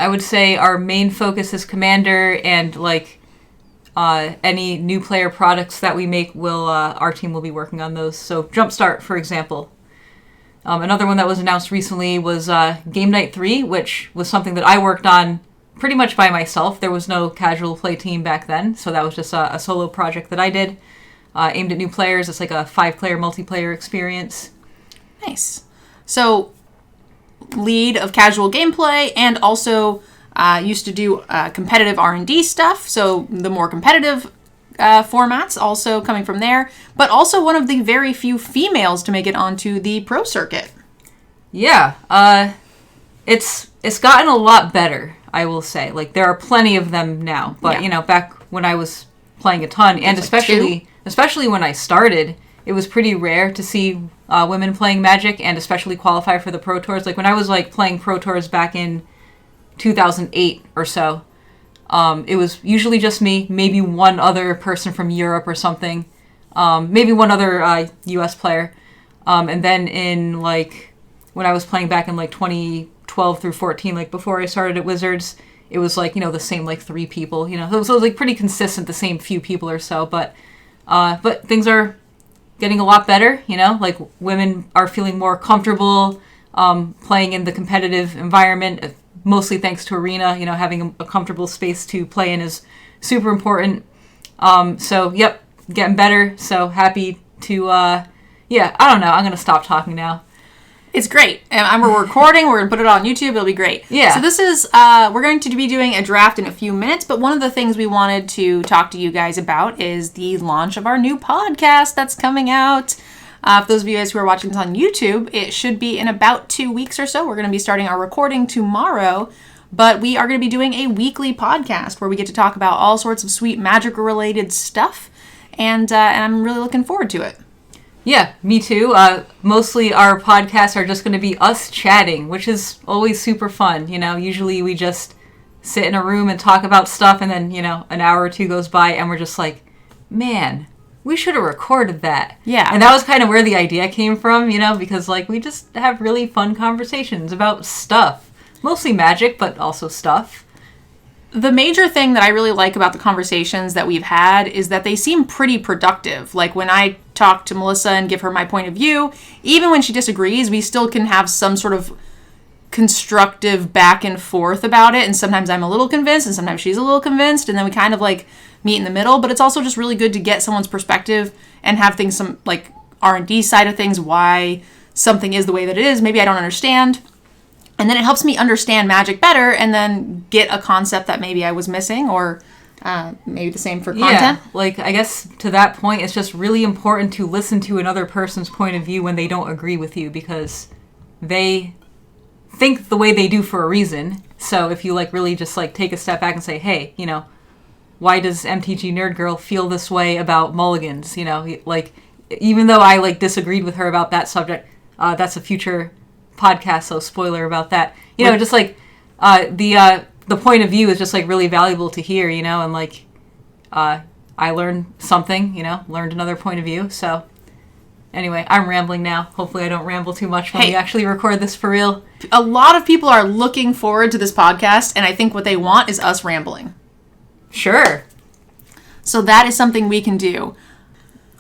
would say our main focus is Commander, and like any new player products that we make, our team will be working on those. So Jumpstart, for example. Another one that was announced recently was Game Night 3, which was something that I worked on pretty much by myself. There was no casual play team back then, so that was just a solo project that I did, aimed at new players. It's like a 5-player multiplayer experience. Nice. So, lead of casual gameplay, and also used to do competitive R&D stuff, so the more competitive formats also coming from there, but also one of the very few females to make it onto the pro circuit. Yeah, it's gotten a lot better, I will say. Like, there are plenty of them now, but, back when I was playing a ton, and especially when I started, it was pretty rare to see women playing Magic, and especially qualify for the Pro Tours. Like, when I was, like, playing Pro Tours back in 2008 or so, it was usually just me, maybe one other person from Europe or something, maybe one other US player, and then in, like, when I was playing back in, like, 2012 through 14, like, before I started at Wizards, it was, like, the same, like, 3 people, so it was, like, pretty consistent, the same few people or so, but things are getting a lot better, like, women are feeling more comfortable playing in the competitive environment, mostly thanks to Arena. Having a comfortable space to play in is super important. So, yep, getting better. So happy to, I don't know. I'm going to stop talking now. It's great. And we're recording. We're going to put it on YouTube. It'll be great. Yeah. So this is, we're going to be doing a draft in a few minutes, but one of the things we wanted to talk to you guys about is the launch of our new podcast that's coming out. For those of you guys who are watching this on YouTube, it should be in about 2 weeks or so. We're going to be starting our recording tomorrow, but we are going to be doing a weekly podcast where we get to talk about all sorts of sweet Magic-related stuff, and I'm really looking forward to it. Yeah, me too. Mostly our podcasts are just going to be us chatting, which is always super fun. Usually we just sit in a room and talk about stuff, and then, an hour or two goes by, and we're just like, man, we should have recorded that. Yeah. And that was kind of where the idea came from, because, like, we just have really fun conversations about stuff. Mostly Magic, but also stuff. The major thing that I really like about the conversations that we've had is that they seem pretty productive. Like, when I talk to Melissa and give her my point of view, even when she disagrees, we still can have some sort of constructive back and forth about it. And sometimes I'm a little convinced, and sometimes she's a little convinced, and then we kind of, like, meet in the middle. But it's also just really good to get someone's perspective and have things, some, like, R&D side of things, why something is the way that it is. Maybe I don't understand. And then it helps me understand Magic better, and then get a concept that maybe I was missing, or maybe the same for content. Yeah, like, I guess to that point, it's just really important to listen to another person's point of view when they don't agree with you, because they think the way they do for a reason. So if you, like, really just, like, take a step back and say, hey, why does Mtgnerdgirl feel this way about mulligans? Like, even though I, like, disagreed with her about that subject, that's a future podcast, so spoiler about that. Just like the point of view is just, like, really valuable to hear, and, like, I learned something, learned another point of view. So anyway, I'm rambling now. Hopefully I don't ramble too much when we actually record this for real. A lot of people are looking forward to this podcast, and I think what they want is us rambling. Sure. So that is something we can do.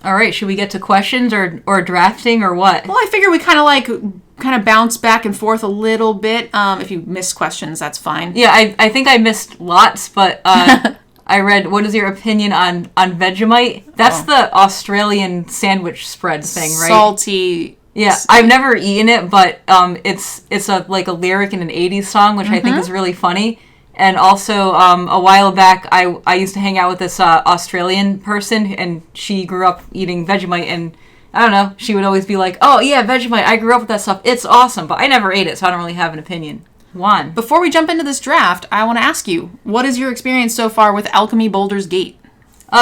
All right, should we get to questions or drafting or what? Well, I figure we kind of bounce back and forth a little bit. If you miss questions, that's fine. Yeah, I think I missed lots, but I read, what is your opinion on Vegemite? That's the Australian sandwich spread thing, right? Salty. Yeah, I've never eaten it, but it's a lyric in an 80s song, which I think is really funny. And also, a while back, I used to hang out with this Australian person, and she grew up eating Vegemite, and I don't know, she would always be like, oh, yeah, Vegemite, I grew up with that stuff, it's awesome, but I never ate it, so I don't really have an opinion. Juan. Before we jump into this draft, I want to ask you, what is your experience so far with Alchemy Baldur's Gate?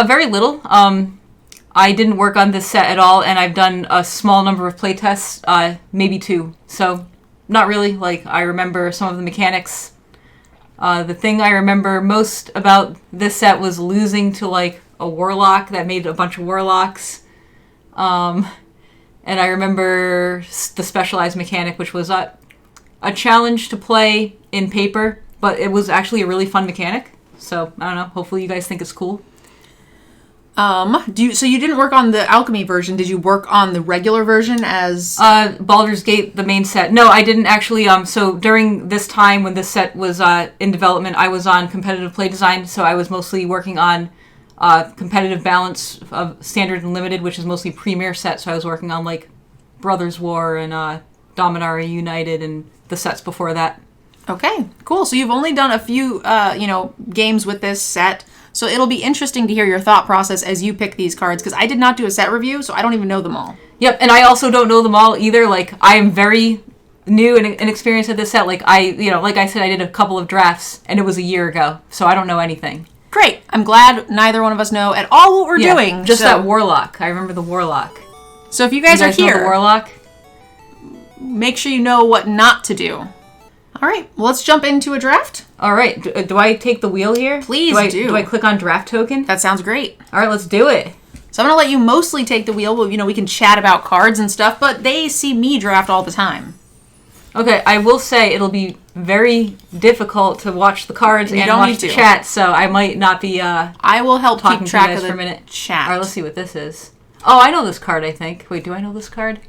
Very little. I didn't work on this set at all, and I've done a small number of playtests, maybe 2, so not really. Like, I remember some of the mechanics. The thing I remember most about this set was losing to, like, a warlock that made a bunch of warlocks. And I remember the specialized mechanic, which was a challenge to play in paper. but it was actually a really fun mechanic. So I don't know. Hopefully you guys think it's cool. So you didn't work on the alchemy version? Did you work on the regular version as? Baldur's Gate, the main set. No, I didn't actually. So during this time when this set was in development, I was on competitive play design. So I was mostly working on competitive balance of standard and limited, which is mostly premier set. So I was working on like Brothers War and Dominaria United and the sets before that. Okay, cool. So you've only done a few, games with this set. So it'll be interesting to hear your thought process as you pick these cards, because I did not do a set review, so I don't even know them all. Yep, and I also don't know them all either. Like, I am very new and inexperienced at this set. Like, like I said, I did a couple of drafts, and it was a year ago, so I don't know anything. Great. I'm glad neither one of us know at all what we're doing. Just that Warlock. I remember the Warlock. So if you guys are here, know the Warlock? Make sure you know what not to do. All right, well, let's jump into a draft. All right, do I take the wheel here? Please do. Do I click on draft token? That sounds great. All right, let's do it. So I'm going to let you mostly take the wheel. Well, we can chat about cards and stuff, but they see me draft all the time. Okay, I will say it'll be very difficult to watch the cards and watch the chat, so I might not be I will help keep track of the for a minute. Chat. All right, let's see what this is. Oh, I know this card, I think. Wait, do I know this card?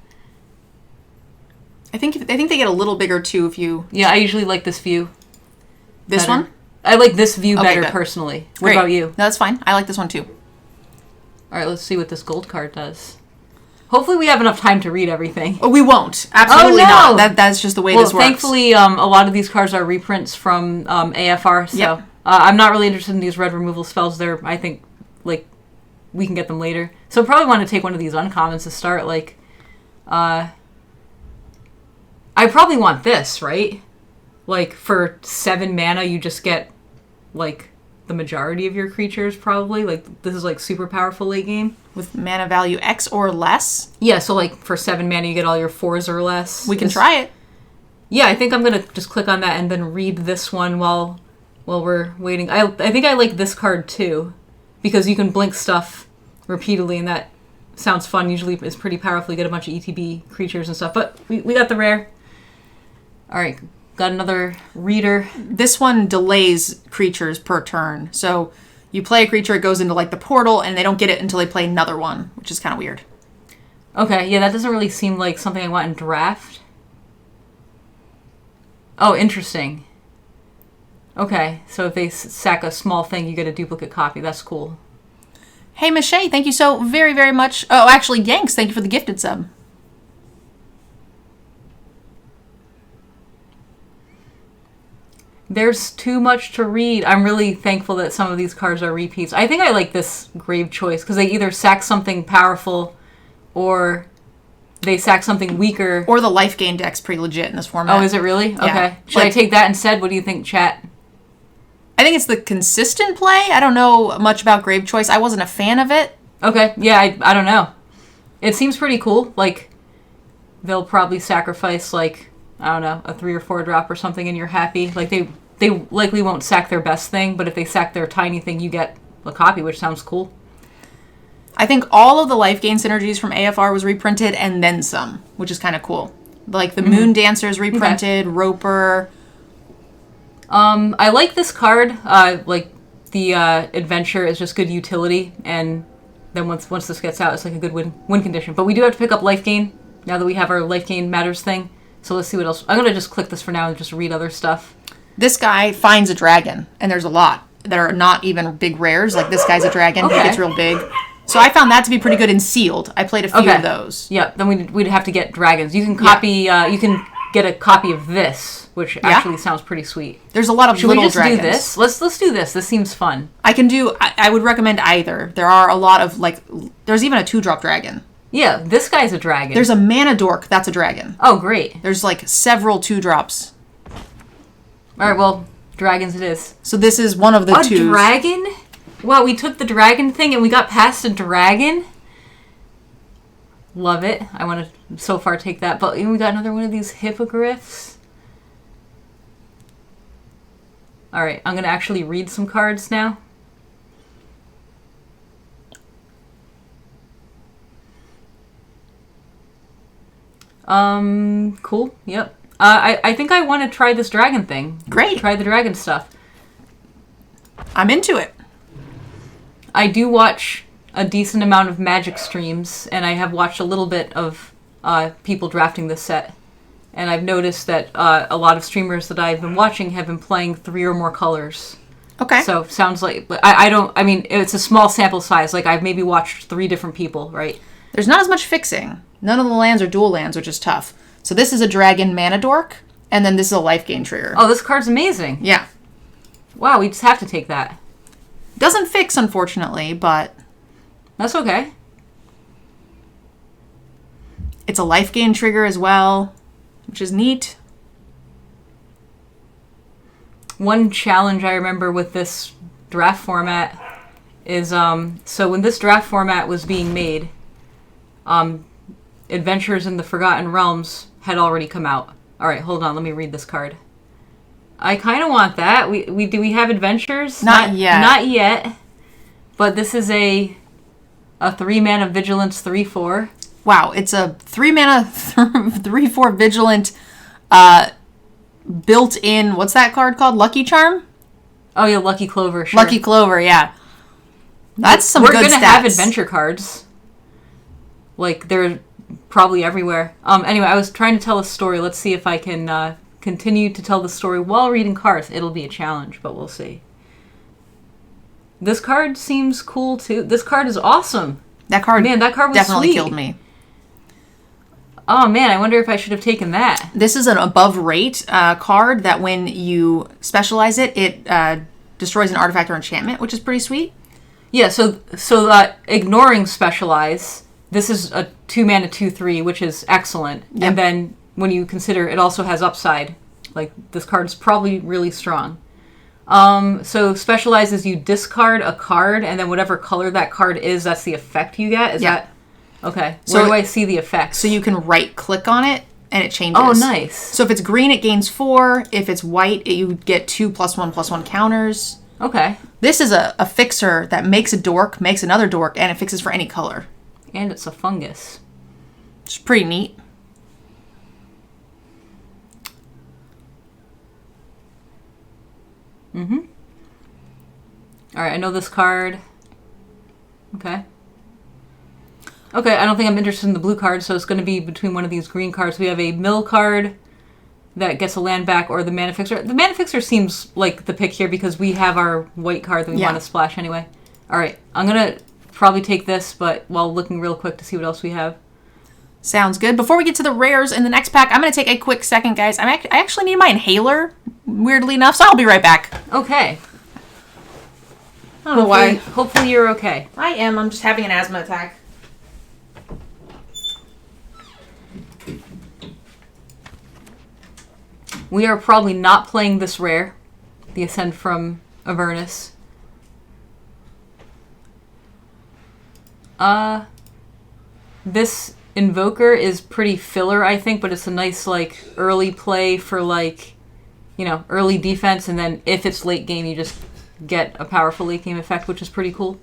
I think they get a little bigger too if you. Yeah, I usually like this view. This better. one? I like this view better good. Personally. Great. What about you? No, that's fine. I like this one too. All right, let's see what this gold card does. Hopefully we have enough time to read everything. Oh, we won't. Absolutely no. not. That's just the way this works. Thankfully, a lot of these cards are reprints from AFR, so yep. I'm not really interested in these red removal spells. I think, like, we can get them later. So I probably want to take one of these uncommons to start, like, I probably want this, right? Like, for 7 mana, you just get, like, the majority of your creatures, probably. Like, this is, like, super powerful late game. With mana value X or less? Yeah, so, like, for 7 mana, you get all your 4s or less. We can try it. Yeah, I think I'm going to just click on that and then read this one while we're waiting. I think I like this card, too, because you can blink stuff repeatedly, and that sounds fun. Usually it's pretty powerful. You get a bunch of ETB creatures and stuff, but we got the rare. All right, got another reader. This one delays creatures per turn. So you play a creature, it goes into like the portal, and they don't get it until they play another one, which is kind of weird. Okay, yeah, that doesn't really seem like something I want in draft. Oh, interesting. Okay, so if they sack a small thing, you get a duplicate copy. That's cool. Hey, Miss Shay, thank you so very, very much. Oh, actually, Yanks, thank you for the gifted sub. There's too much to read. I'm really thankful that some of these cards are repeats. I think I like this Grave Choice because they either sack something powerful or they sack something weaker. Or the life gain deck's pretty legit in this format. Oh, is it really? Yeah. Okay. Should I take that instead? What do you think, chat? I think it's the consistent play. I don't know much about Grave Choice. I wasn't a fan of it. Okay. Yeah, I don't know. It seems pretty cool. Like, they'll probably sacrifice, like, I don't know, a 3 or 4 drop or something and you're happy. Like, they likely won't sack their best thing, but if they sack their tiny thing, you get a copy, which sounds cool. I think all of the life gain synergies from AFR was reprinted and then some, which is kind of cool. Like the Moon Dancers reprinted, okay. Roper. I like this card. Like the adventure is just good utility, and then once this gets out, it's like a good win condition. But we do have to pick up life gain now that we have our life gain matters thing. So let's see what else. I'm going to just click this for now and just read other stuff. This guy finds a dragon, and there's a lot that are not even big rares. Like this guy's a dragon. Okay. He gets real big. So I found that to be pretty good in sealed. I played a few of those. Yeah, then we'd have to get dragons. You can copy. You can get a copy of this, which actually sounds pretty sweet. There's a lot of little dragons. Should we just do this? Let's do this. This seems fun. I would recommend either. There are a lot of there's even a 2-drop dragon. Yeah, this guy's a dragon. There's a mana dork that's a dragon. Oh, great. There's several 2-drops. All right, well, dragons it is. So this is one of the 2s. A dragon? Wow, we took the dragon thing and we got past a dragon? Love it. I want to so far take that. But we got another one of these hippogriffs. All right, I'm going to actually read some cards now. Cool. Yep. I think I want to try this dragon thing. Great. Try the dragon stuff. I'm into it. I do watch a decent amount of Magic streams, and I have watched a little bit of people drafting this set. And I've noticed that a lot of streamers that I've been watching have been playing 3 or more colors. Okay. So sounds like I mean it's a small sample size. Like I've maybe watched 3 different people, right? There's not as much fixing. None of the lands are dual lands, which is tough. So this is a dragon mana dork, and then this is a life gain trigger. Oh, this card's amazing. Yeah. Wow, we just have to take that. Doesn't fix, unfortunately, but That's okay. it's a life gain trigger as well, which is neat. One challenge I remember with this draft format is so when this draft format was being made, Adventures in the Forgotten Realms had already come out. All right, hold on, let me read this card. I kind of want that. We have Adventures? Not yet. Not yet. But this is a 3-mana Vigilance 3/4. Wow, it's a 3-mana 3/4 vigilant built-in, what's that card called? Lucky Charm? Oh yeah, Lucky Clover. Sure. Lucky Clover, yeah. That's some We're good gonna stats. have adventure cards. Like they're probably everywhere. Anyway, I was trying to tell a story. Let's see if I can continue to tell the story while reading cards. It'll be a challenge, but we'll see. This card seems cool too. This card is awesome. That card was definitely sweet. killed me. Oh man, I wonder if I should have taken that. This is an above rate card that when you specialize it, it destroys an artifact or enchantment, which is pretty sweet. Yeah, so ignoring specialize, this is a 2-mana 2/3, which is excellent. Yep. And then when you consider it also has upside, like this card's probably really strong. So specialize is you discard a card, and then whatever color that card is, that's the effect you get. Is that okay? So where do I see the effects? So you can right click on it and it changes. Oh, nice. So if it's green, it gains 4. If it's white, you get 2 +1/+1 counters. Okay. This is a fixer that makes a dork, makes another dork, and it fixes for any color. And it's a fungus. It's pretty neat. Mm-hmm. All right, I know this card. Okay. Okay, I don't think I'm interested in the blue card, so it's going to be between one of these green cards. We have a mill card that gets a land back, or the mana fixer. The mana fixer seems like the pick here because we have our white card that we want to splash anyway. All right, I'm going to probably take this, but while looking real quick to see what else we have. Sounds good. Before we get to the rares in the next pack, I'm going to take a quick second, guys. I actually need my inhaler, weirdly enough, so I'll be right back. Okay. I don't know why. Hopefully you're okay. I am. I'm just having an asthma attack. We are probably not playing this rare, the Ascend from Avernus. This Invoker is pretty filler, I think, but it's a nice, like, early play for, like, you know, early defense, and then if it's late game, you just get a powerful late game effect, which is pretty cool.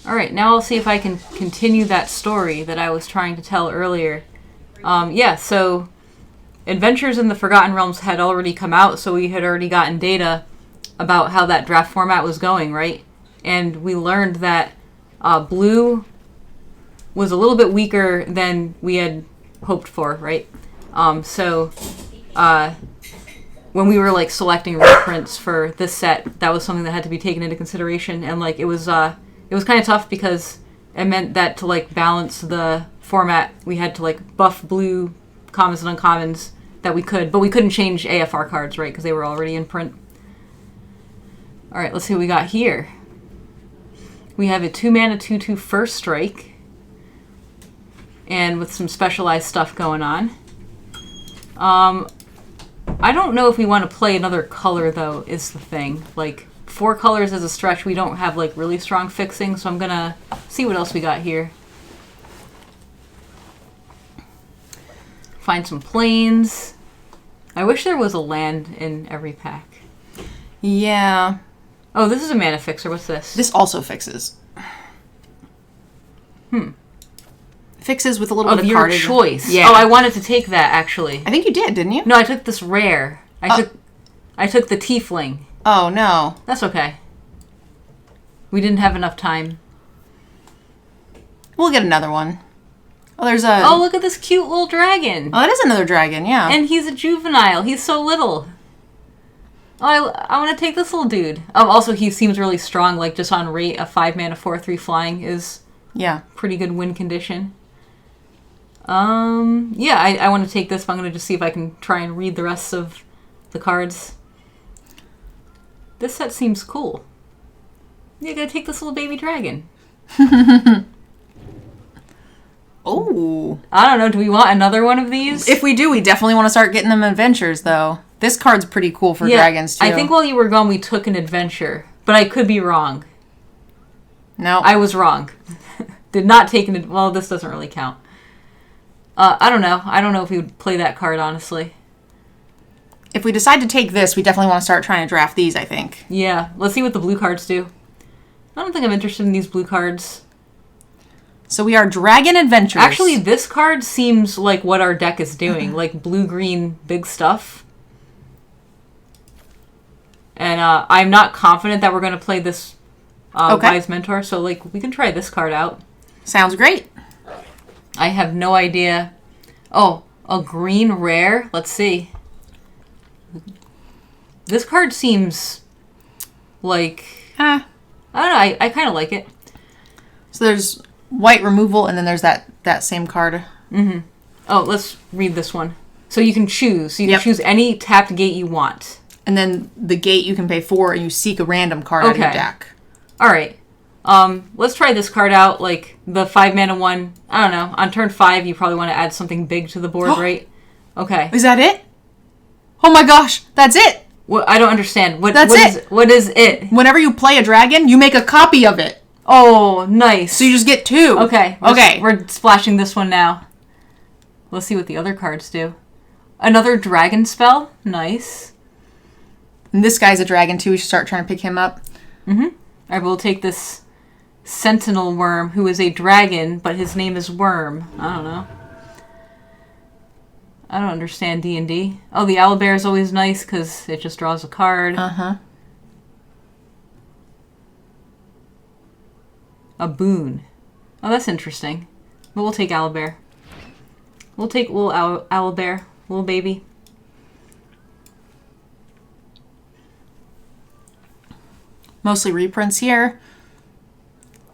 Alright, now I'll see if I can continue that story that I was trying to tell earlier. So Adventures in the Forgotten Realms had already come out, so we had already gotten data about how that draft format was going, right? And we learned that blue was a little bit weaker than we had hoped for, right? When we were like selecting reprints for this set, that was something that had to be taken into consideration, and like it was kind of tough because it meant that to like balance the format, we had to like buff blue commons and uncommons that we could, but we couldn't change AFR cards, right? Because they were already in print. All right, let's see what we got here. We have a 2-mana 2/2 first strike, and with some specialized stuff going on. I don't know if we want to play another color though, is the thing. Like 4 colors is a stretch. We don't have like really strong fixing, so I'm gonna see what else we got here. Find some planes. I wish there was a land in every pack. Yeah. Oh, this is a mana fixer. What's this? This also fixes. fixes with a little Of bit of your cardage. choice. Yeah. Oh, I wanted to take that, actually. I think you did, didn't you? No, I took this rare. I took the tiefling. Oh, no. That's okay. We didn't have enough time. We'll get another one. Oh, there's a... Oh, look at this cute little dragon. Oh, that is another dragon, yeah. And he's a juvenile. He's so little. Oh, I want to take this little dude. Oh, also, he seems really strong. Like, just on rate, a 5-mana 4/3 flying is pretty good win condition. Yeah, I want to take this, but I'm going to just see if I can try and read the rest of the cards. This set seems cool. Yeah, gotta take this little baby dragon. Oh. I don't know, do we want another one of these? If we do, we definitely want to start getting them adventures, though. This card's pretty cool for dragons, too. I think while you were gone, we took an adventure. But I could be wrong. No. I was wrong. Did not take an... Well, this doesn't really count. I don't know. I don't know if we would play that card, honestly. If we decide to take this, we definitely want to start trying to draft these, I think. Yeah. Let's see what the blue cards do. I don't think I'm interested in these blue cards. So we are Dragon Adventures. Actually, this card seems like what our deck is doing. Like blue-green big stuff. And I'm not confident that we're going to play this Wise Mentor. So, like, we can try this card out. Sounds great. I have no idea. Oh, a green rare? Let's see. This card seems like... I don't know. I kind of like it. So there's white removal, and then there's that same card. Mm-hmm. Oh, let's read this one. So you can choose. You can choose any tapped gate you want. And then the gate you can pay 4, and you seek a random card out of your deck. All right. Let's try this card out. Like the 5-mana one. I don't know. On turn 5, you probably want to add something big to the board, right? Okay. Is that it? Oh my gosh, that's it. What? I don't understand. What is it? Whenever you play a dragon, you make a copy of it. Oh, nice. So you just get 2. Okay. We're splashing this one now. Let's see what the other cards do. Another dragon spell. Nice. And this guy's a dragon too. We should start trying to pick him up. Mm-hmm. I will take this Sentinel Worm, who is a dragon, but his name is Worm. I don't know. I don't understand D&D. Oh, the Owlbear is always nice because it just draws a card. Uh-huh. A boon. Oh, that's interesting. But we'll take Owlbear. We'll take little Owlbear. Little baby. Mostly reprints here.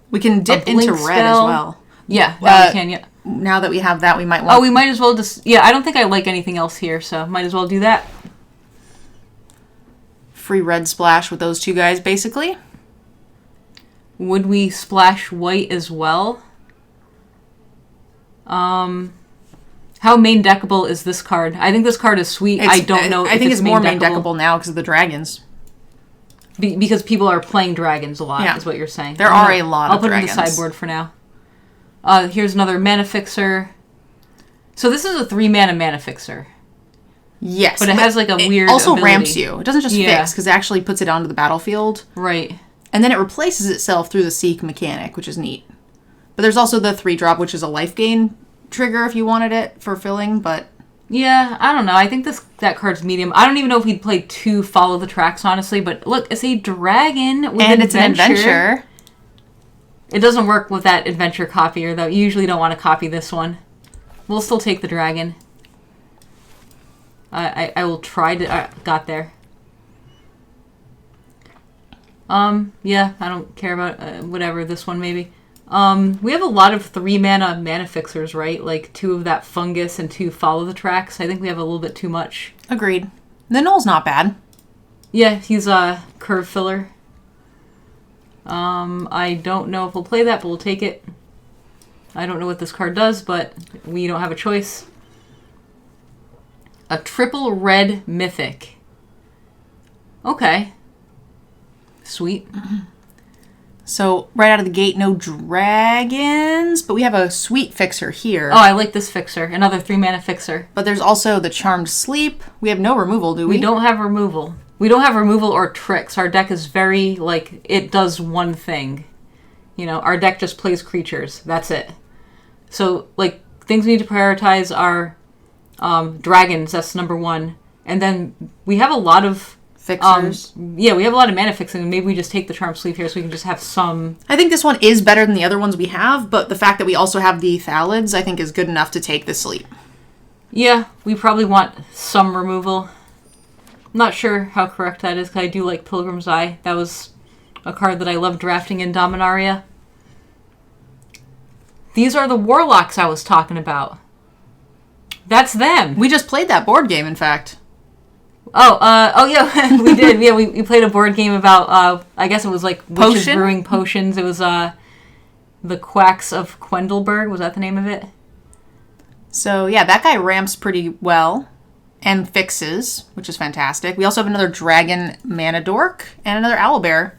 We can dip into red spell. as well. Yeah, now we can, yeah. Now that we have that, we might want... Oh, we might as well just... Yeah, I don't think I like anything else here, so might as well do that. Free red splash with those two guys, basically. Would we splash white as well? How main deckable is this card? I think this card is sweet. I don't know. I think it's more main deckable now because of the dragons. Because people are playing dragons a lot, is what you're saying. There are a lot of dragons. I'll put it in the sideboard for now. Here's another mana fixer. So this is a 3-mana mana fixer. Yes. But it has like a weird also ability. Ramps you. It doesn't just fix, because it actually puts it onto the battlefield. Right. And then it replaces itself through the Seek mechanic, which is neat. But there's also the 3-drop, which is a life gain trigger if you wanted it for filling, but... Yeah, I don't know. I think that card's medium. I don't even know if we'd play 2 Follow the Tracks, honestly. But look, it's a dragon with and it's an adventure. It doesn't work with that adventure copier, though. You usually don't want to copy this one. We'll still take the dragon. I will try to... got there. Yeah, I don't care about... whatever, this one maybe. We have a lot of 3-mana mana fixers, right? Like 2 of that fungus and 2 Follow the Tracks. I think we have a little bit too much. Agreed. The Null's not bad. Yeah, he's a curve filler. I don't know if we'll play that, but we'll take it. I don't know what this card does, but we don't have a choice. A triple red mythic. Okay. Sweet. So, right out of the gate, no dragons, but we have a sweet fixer here. Oh, I like this fixer. Another 3-mana fixer. But there's also the Charmed Sleep. We have no removal, do we? We don't have removal. We don't have removal or tricks. Our deck is very, like, it does one thing. You know, our deck just plays creatures. That's it. So, like, things we need to prioritize are dragons. That's number 1. And then we have a lot of... Fixers. We have a lot of mana fixing, and maybe we just take the Charm Sleeve here so we can just have some... I think this one is better than the other ones we have, but the fact that we also have the Thalids, I think, is good enough to take the sleep. Yeah, we probably want some removal. Not sure how correct that is, because I do like Pilgrim's Eye. That was a card that I love drafting in Dominaria. These are the Warlocks I was talking about. That's them. We just played that board game, in fact. Oh yeah, we did. Yeah, we played a board game about, I guess it was like witches brewing potions. It was The Quacks of Quendelberg. Was that the name of it? So, yeah, that guy ramps pretty well and fixes, which is fantastic. We also have another Dragon Mana Dork and another Owlbear.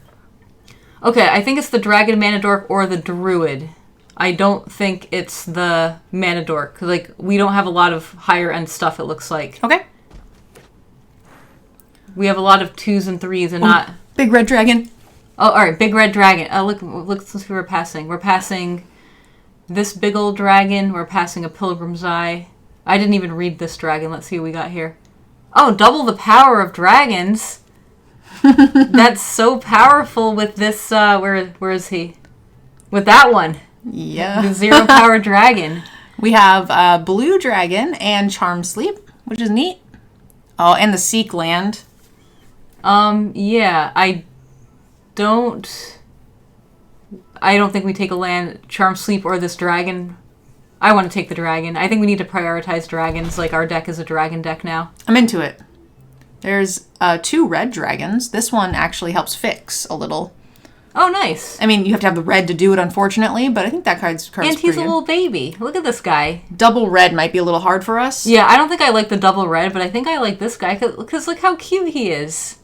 Okay, I think it's the Dragon Mana Dork or the Druid. I don't think it's the Mana Dork, because, like, we don't have a lot of higher-end stuff, it looks like. Okay. We have a lot of 2s and 3s and not... Big Red Dragon. Oh, alright, Big Red Dragon. Look, let's see what we're passing. We're passing this big old dragon. We're passing a Pilgrim's Eye. I didn't even read this dragon. Let's see what we got here. Oh, double the power of dragons. That's so powerful with this, where is he? With that one. Yeah. The 0 power dragon. We have Blue Dragon and Charm Sleep, which is neat. Oh, and the Seek Land. Yeah, I don't think we take a land, Charm Sleep, or this dragon. I want to take the dragon. I think we need to prioritize dragons. Like, our deck is a dragon deck now. I'm into it. There's 2 red dragons. This one actually helps fix a little. Oh, nice. I mean, you have to have the red to do it, unfortunately, but I think that card's And he's a little baby. Look at this guy. Double red might be a little hard for us. Yeah, I don't think I like the double red, but I think I like this guy, because look how cute he is.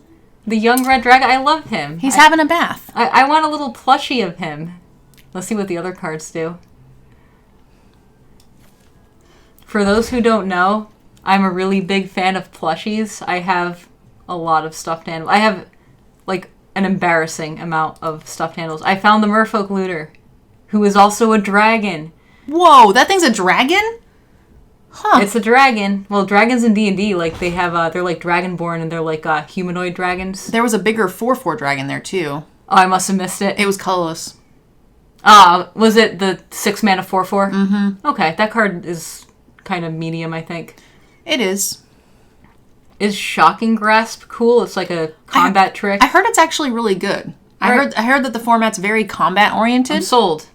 The young red dragon, I love him. He's having a bath. I want a little plushie of him. Let's see what the other cards do. For those who don't know, I'm a really big fan of plushies. I have a lot of stuffed animals. I have, like, an embarrassing amount of stuffed animals. I found the Merfolk Looter, who is also a dragon. Whoa, that thing's a dragon? Huh. It's a dragon. Well, dragons in D&D, like, they have, they're like dragonborn, and they're like humanoid dragons. There was a bigger 4/4 dragon there, too. Oh, I must have missed it. It was colorless. Was it the 6 mana 4/4? Mm-hmm. Okay, that card is kind of medium, I think. It is. Is Shocking Grasp cool? It's like a combat trick. I heard it's actually really good. Right. I heard that the format's very combat oriented. I'm sold.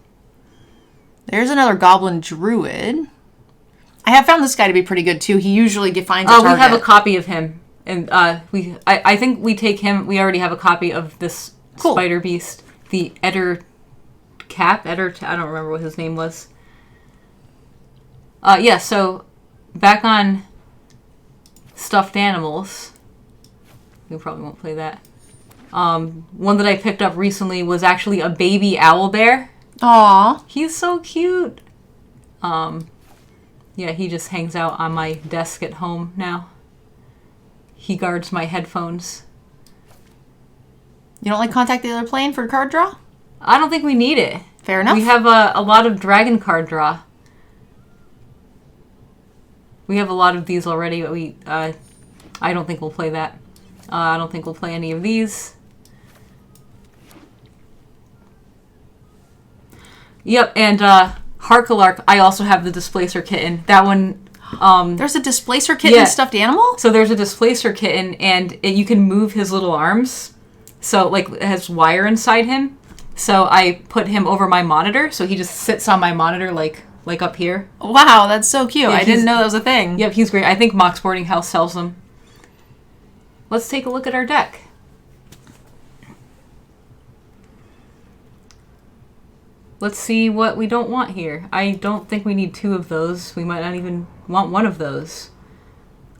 There's another Goblin Druid. I have found this guy to be pretty good too. He usually finds a target. We have a copy of him, and I think we take him. We already have a copy of this spider beast, the I don't remember what his name was. Yeah. So back on stuffed animals. We probably won't play that. One that I picked up recently was actually a baby owlbear. Aww. He's so cute. Yeah, he just hangs out on my desk at home now. He guards my headphones. You don't like Contact the Other Plane for card draw? I don't think we need it. Fair enough. We have a lot of dragon card draw. We have a lot of these already, but I don't think we'll play that. I don't think we'll play any of these. Yep, and Harkalark, I also have the Displacer Kitten. That one... There's a Displacer Kitten stuffed animal? So there's a Displacer Kitten, and you can move his little arms. So, like, it has wire inside him. So I put him over my monitor, so he just sits on my monitor, like up here. Wow, that's so cute. Yeah, I didn't know that was a thing. Yep, he's great. I think Mox Boarding House sells them. Let's take a look at our deck. Let's see what we don't want here. I don't think we need 2 of those. We might not even want 1 of those.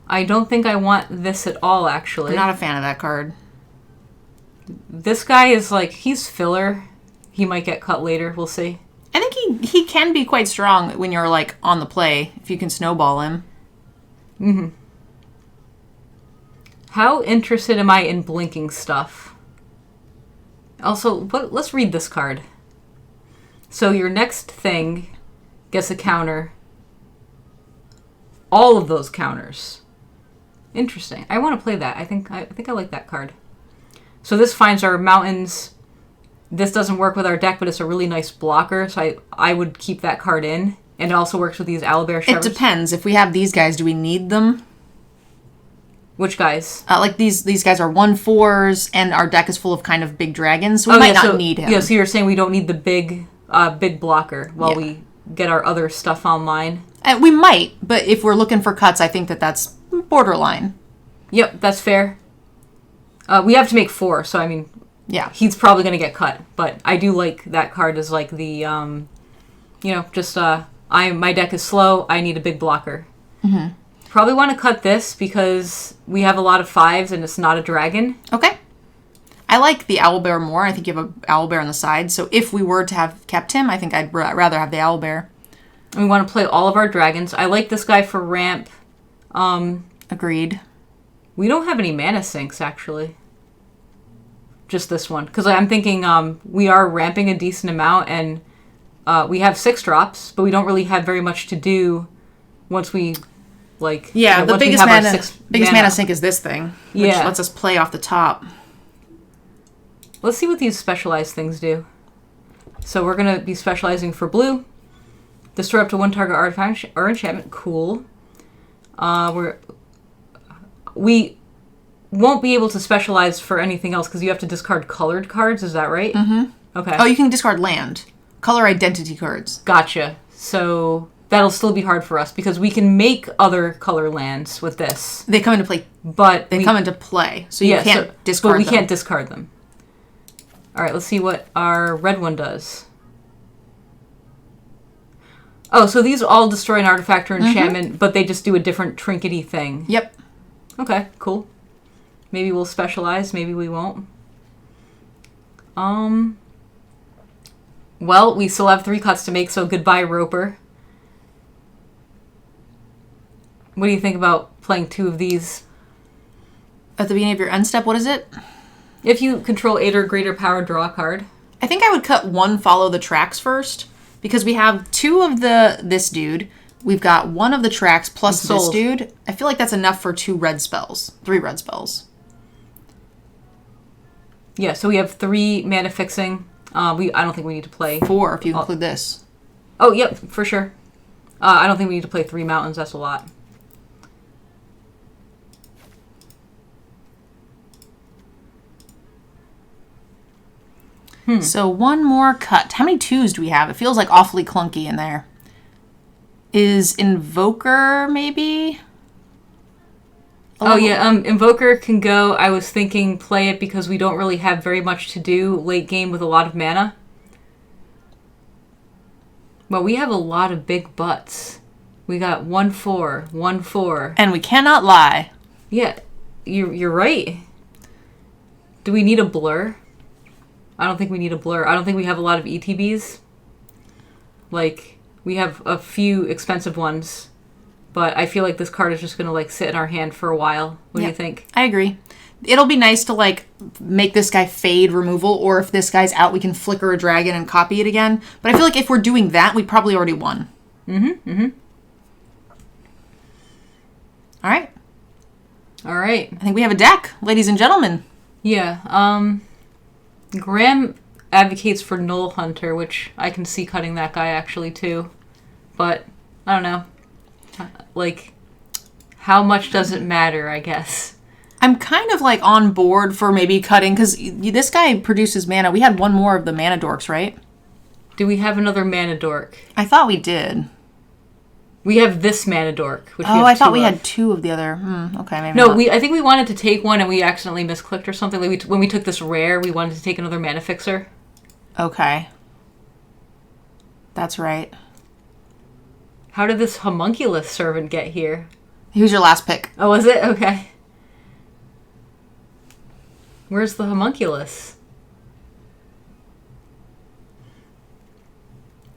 I don't think I want this at all, actually. I'm not a fan of that card. This guy is like, he's filler. He might get cut later. We'll see. I think he can be quite strong when you're, like, on the play, if you can snowball him. Mm-hmm. How interested am I in blinking stuff? Also, let's read this card. So your next thing gets a counter. All of those counters. Interesting. I want to play that. I think I like that card. So this finds our mountains. This doesn't work with our deck, but it's a really nice blocker. So I would keep that card in. And it also works with these owlbear shepherds. It depends. If we have these guys, do we need them? Which guys? Like these guys are 1/4s, and our deck is full of kind of big dragons, so we might not need him. Yeah, so you're saying we don't need the big blocker while we get our other stuff online? And we might, but if we're looking for cuts, I think that's borderline. Yep, that's fair. We have to make 4, so I mean, yeah, he's probably going to get cut. But I do like that card as like the, my deck is slow. I need a big blocker. Mm-hmm. Probably want to cut this because we have a lot of 5s and it's not a dragon. Okay. I like the owlbear more. I think you have an owlbear on the side. So if we were to have kept him, I think I'd rather have the owlbear. We want to play all of our dragons. I like this guy for ramp. Agreed. We don't have any mana sinks, actually. Just this one. Because I'm thinking we are ramping a decent amount, and we have 6 drops, but we don't really have very much to do once we, like... Yeah, the biggest mana sink is this thing, which lets us play off the top. Let's see what these specialized things do. So we're going to be specializing for blue. Destroy up to 1 target artifact or enchantment. Cool. We won't be able to specialize for anything else because you have to discard colored cards. Is that right? Mm-hmm. Okay. Oh, you can discard land. Color identity cards. Gotcha. So that'll still be hard for us because we can make other color lands with this. They come into play. But they come into play. So you can't discard them. But we can't discard them. All right, let's see what our red one does. Oh, so these all destroy an artifact or enchantment, but they just do a different trinkety thing. Yep. Okay, cool. Maybe we'll specialize, maybe we won't. Well, we still have 3 cuts to make, so goodbye, Roper. What do you think about playing 2 of these? At the beginning of your end step, what is it? If you control 8 or greater power, draw a card. I think I would cut 1 follow the tracks first, because we have 2 of this dude. We've got 1 of the tracks plus this dude. I feel like that's enough for 3 red spells. Yeah, so we have 3 mana fixing. I don't think we need to play 4 if you include this. Oh, yep, for sure. I don't think we need to play 3 mountains. That's a lot. So 1 more cut. How many 2s do we have? It feels like awfully clunky in there. Is Invoker maybe? Invoker can go. I was thinking play it because we don't really have very much to do late game with a lot of mana. But we have a lot of big butts. We got 1/4, 1/4. And we cannot lie. Yeah, you're right. Do we need a blur? I don't think we need a blur. I don't think we have a lot of ETBs. Like, we have a few expensive ones. But I feel like this card is just going to, like, sit in our hand for a while. What do you think? I agree. It'll be nice to, like, make this guy fade removal. Or if this guy's out, we can flicker a dragon and copy it again. But I feel like if we're doing that, we probably already won. All right. I think we have a deck, ladies and gentlemen. Yeah. Graham advocates for Null Hunter, which I can see cutting that guy actually too. But, I don't know. Like, how much does it matter, I guess? I'm kind of, like, on board for maybe cutting, because this guy produces mana. We had 1 more of the mana dorks, right? Do we have another mana dork? I thought we did. We have this mana dork. Which I thought we had 2 of the other. Okay, maybe not. No, I think we wanted to take one and we accidentally misclicked or something. Like when we took this rare, we wanted to take another mana fixer. Okay. That's right. How did this homunculus servant get here? He was your last pick. Oh, was it? Okay. Where's the homunculus?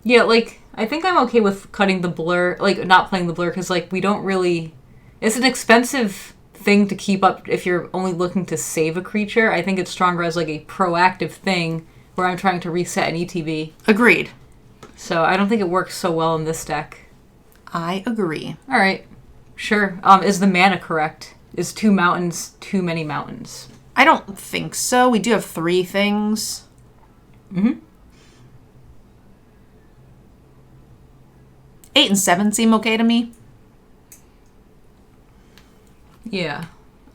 Yeah, like, I think I'm okay with cutting the blur, like, not playing the blur, because, like, we don't really... It's an expensive thing to keep up if you're only looking to save a creature. I think it's stronger as, like, a proactive thing where I'm trying to reset an ETB. Agreed. So I don't think it works so well in this deck. I agree. All right. Sure. Is the mana correct? Is 2 mountains too many mountains? I don't think so. We do have 3 things. Mm-hmm. 8 and 7 seem okay to me. Yeah.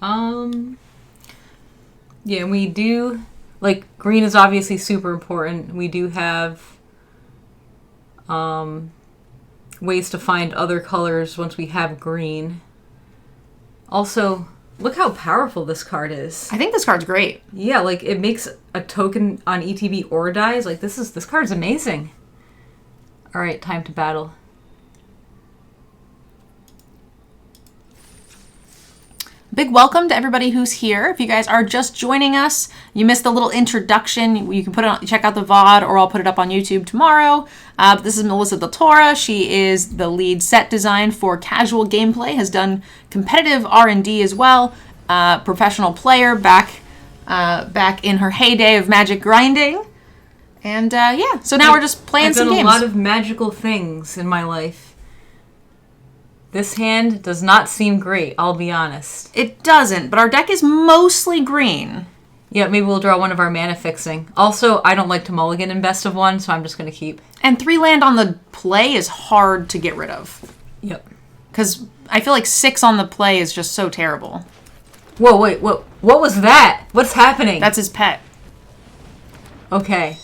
Yeah, and we do, like, green is obviously super important. We do have ways to find other colors once we have green. Also, look how powerful this card is. I think this card's great. Yeah, like, it makes a token on ETB or dies. Like, this card's amazing. All right, time to battle. Big welcome to everybody who's here. If you guys are just joining us, you missed the little introduction, you can put it on, check out the VOD, or I'll put it up on YouTube tomorrow. But this is Melissa DeTora. She is the lead set design for Casual Gameplay, has done competitive R&D as well. Professional player back in her heyday of magic grinding. And yeah, so now we're just playing some games. I've done a lot of magical things in my life. This hand does not seem great, I'll be honest. It doesn't, but our deck is mostly green. Yeah, maybe we'll draw one of our mana fixing. Also, I don't like to mulligan in best of 1, so I'm just going to keep. And 3 land on the play is hard to get rid of. Yep. Because I feel like 6 on the play is just so terrible. Whoa, wait, what was that? What's happening? That's his pet. Okay.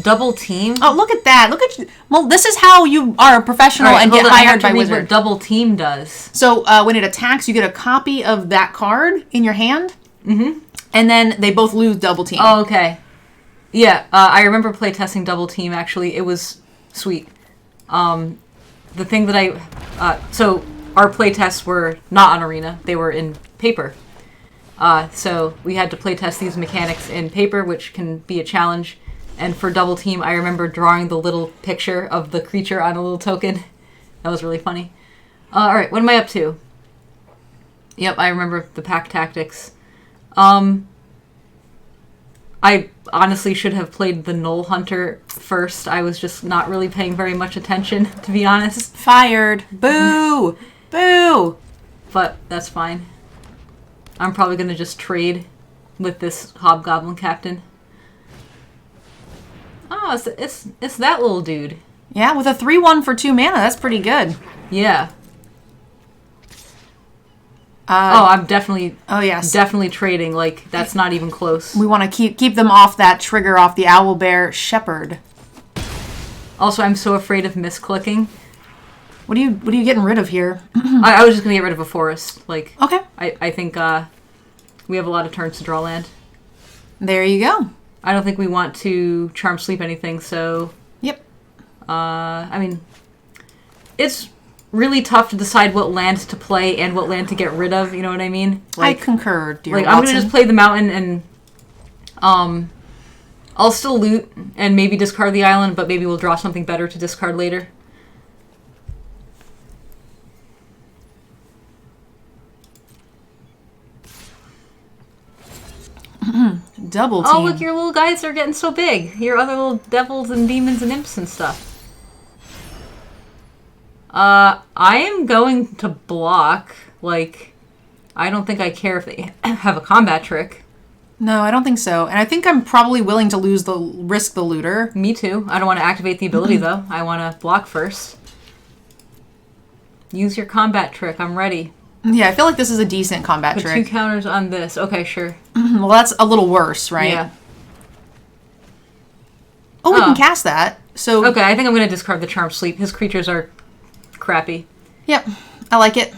Double team? Oh, look at that. Look at you. Well, this is how you are a professional and get hired by Wizard. What double team does. So when it attacks, you get a copy of that card in your hand. Mm-hmm. And then they both lose double team. Oh, okay. Yeah, I remember playtesting double team, actually. It was sweet. The thing that so our playtests were not on Arena. They were in paper. So we had to playtest these mechanics in paper, which can be a challenge. And for double team, I remember drawing the little picture of the creature on a little token. That was really funny. All right, what am I up to? Yep, I remember the pack tactics. I honestly should have played the Null Hunter first. I was just not really paying very much attention, to be honest. Fired. Boo! Boo! But that's fine. I'm probably going to just trade with this Hobgoblin Captain. Oh, it's that little dude. Yeah, with a 3/1 for 2 mana, that's pretty good. Yeah. I'm definitely. Oh yes, definitely trading. Like that's not even close. We want to keep them off that trigger, off the Owlbear Shepherd. Also, I'm so afraid of misclicking. What are you getting rid of here? I was just gonna get rid of a forest. Like okay. I think we have a lot of turns to draw land. There you go. I don't think we want to Charm Sleep anything, so... Yep. I mean, it's really tough to decide what land to play and what land to get rid of, you know what I mean? Like, I concur, dear Like, Watson. I'm going to just play the mountain and... I'll still loot and maybe discard the island, but maybe we'll draw something better to discard later. Double team. Oh, look, your little guys are getting so big. Your other little devils and demons and imps and stuff. I am going to block. Like, I don't think I care if they have a combat trick. No, I don't think so. And I think I'm probably willing to risk the looter. Me too. I don't want to activate the ability, though. I want to block first. Use your combat trick. I'm ready. Yeah, I feel like this is a decent combat Put trick. 2 counters on this. Okay, sure. Well, that's a little worse, right? Yeah. Oh, we can cast that. So okay, I think I'm going to discard the Charm Sleep. His creatures are crappy. Yep, I like it.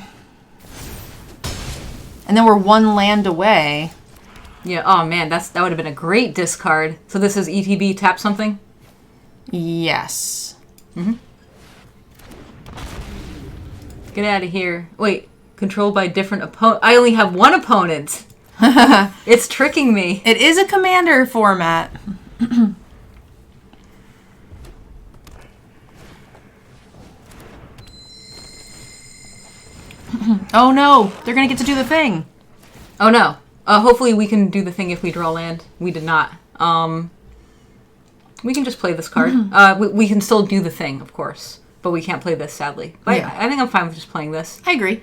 And then we're 1 land away. Yeah, oh man, that would have been a great discard. So this is ETB, tap something? Yes. Mm-hmm. Get out of here. Wait, controlled by different opponent. I only have 1 opponent. It's tricking me. It is a commander format. Oh no, they're gonna get to do the thing. Oh no. Hopefully we can do the thing if we draw land. We did not. We can just play this card. We can still do the thing, of course, but we can't play this, sadly. But Yeah. I think I'm fine with just playing this. I agree.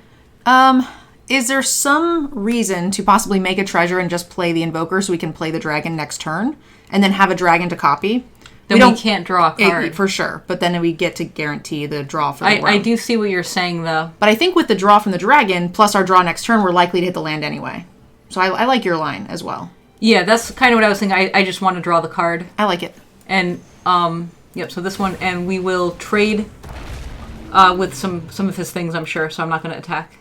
Is there some reason to possibly make a treasure and just play the Invoker so we can play the dragon next turn, and then have a dragon to copy? Then we can't draw a card. For sure, but then we get to guarantee the draw for the round. I do see what you're saying, though. But I think with the draw from the dragon, plus our draw next turn, we're likely to hit the land anyway. So I like your line as well. Yeah, that's kind of what I was thinking. I just want to draw the card. I like it. And, yep, so this one, and we will trade with some of his things, I'm sure, so I'm not going to attack.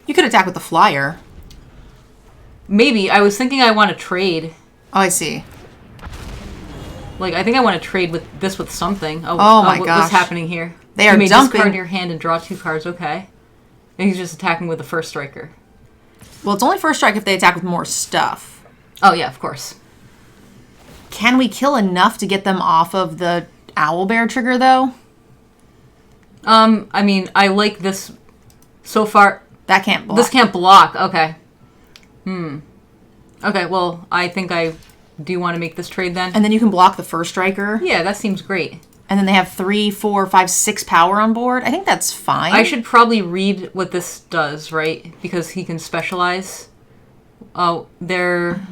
You could attack with the flyer. Maybe. I was thinking I want to trade. Oh, I see. Like, I think I want to trade with something. Oh my gosh. What's happening here? They are you may dumping. discard your hand and draw 2 cards, okay. And he's just attacking with the first striker. Well, it's only first strike if they attack with more stuff. Oh, yeah, of course. Can we kill enough to get them off of the owlbear trigger, though? I mean, I like this so far. That can't block. This can't block. Okay. Okay, well, I think I do want to make this trade then. And then you can block the first striker. Yeah, that seems great. And then they have 3, 4, 5, 6 power on board. I think that's fine. I should probably read what this does, right? Because he can specialize. Oh, they're...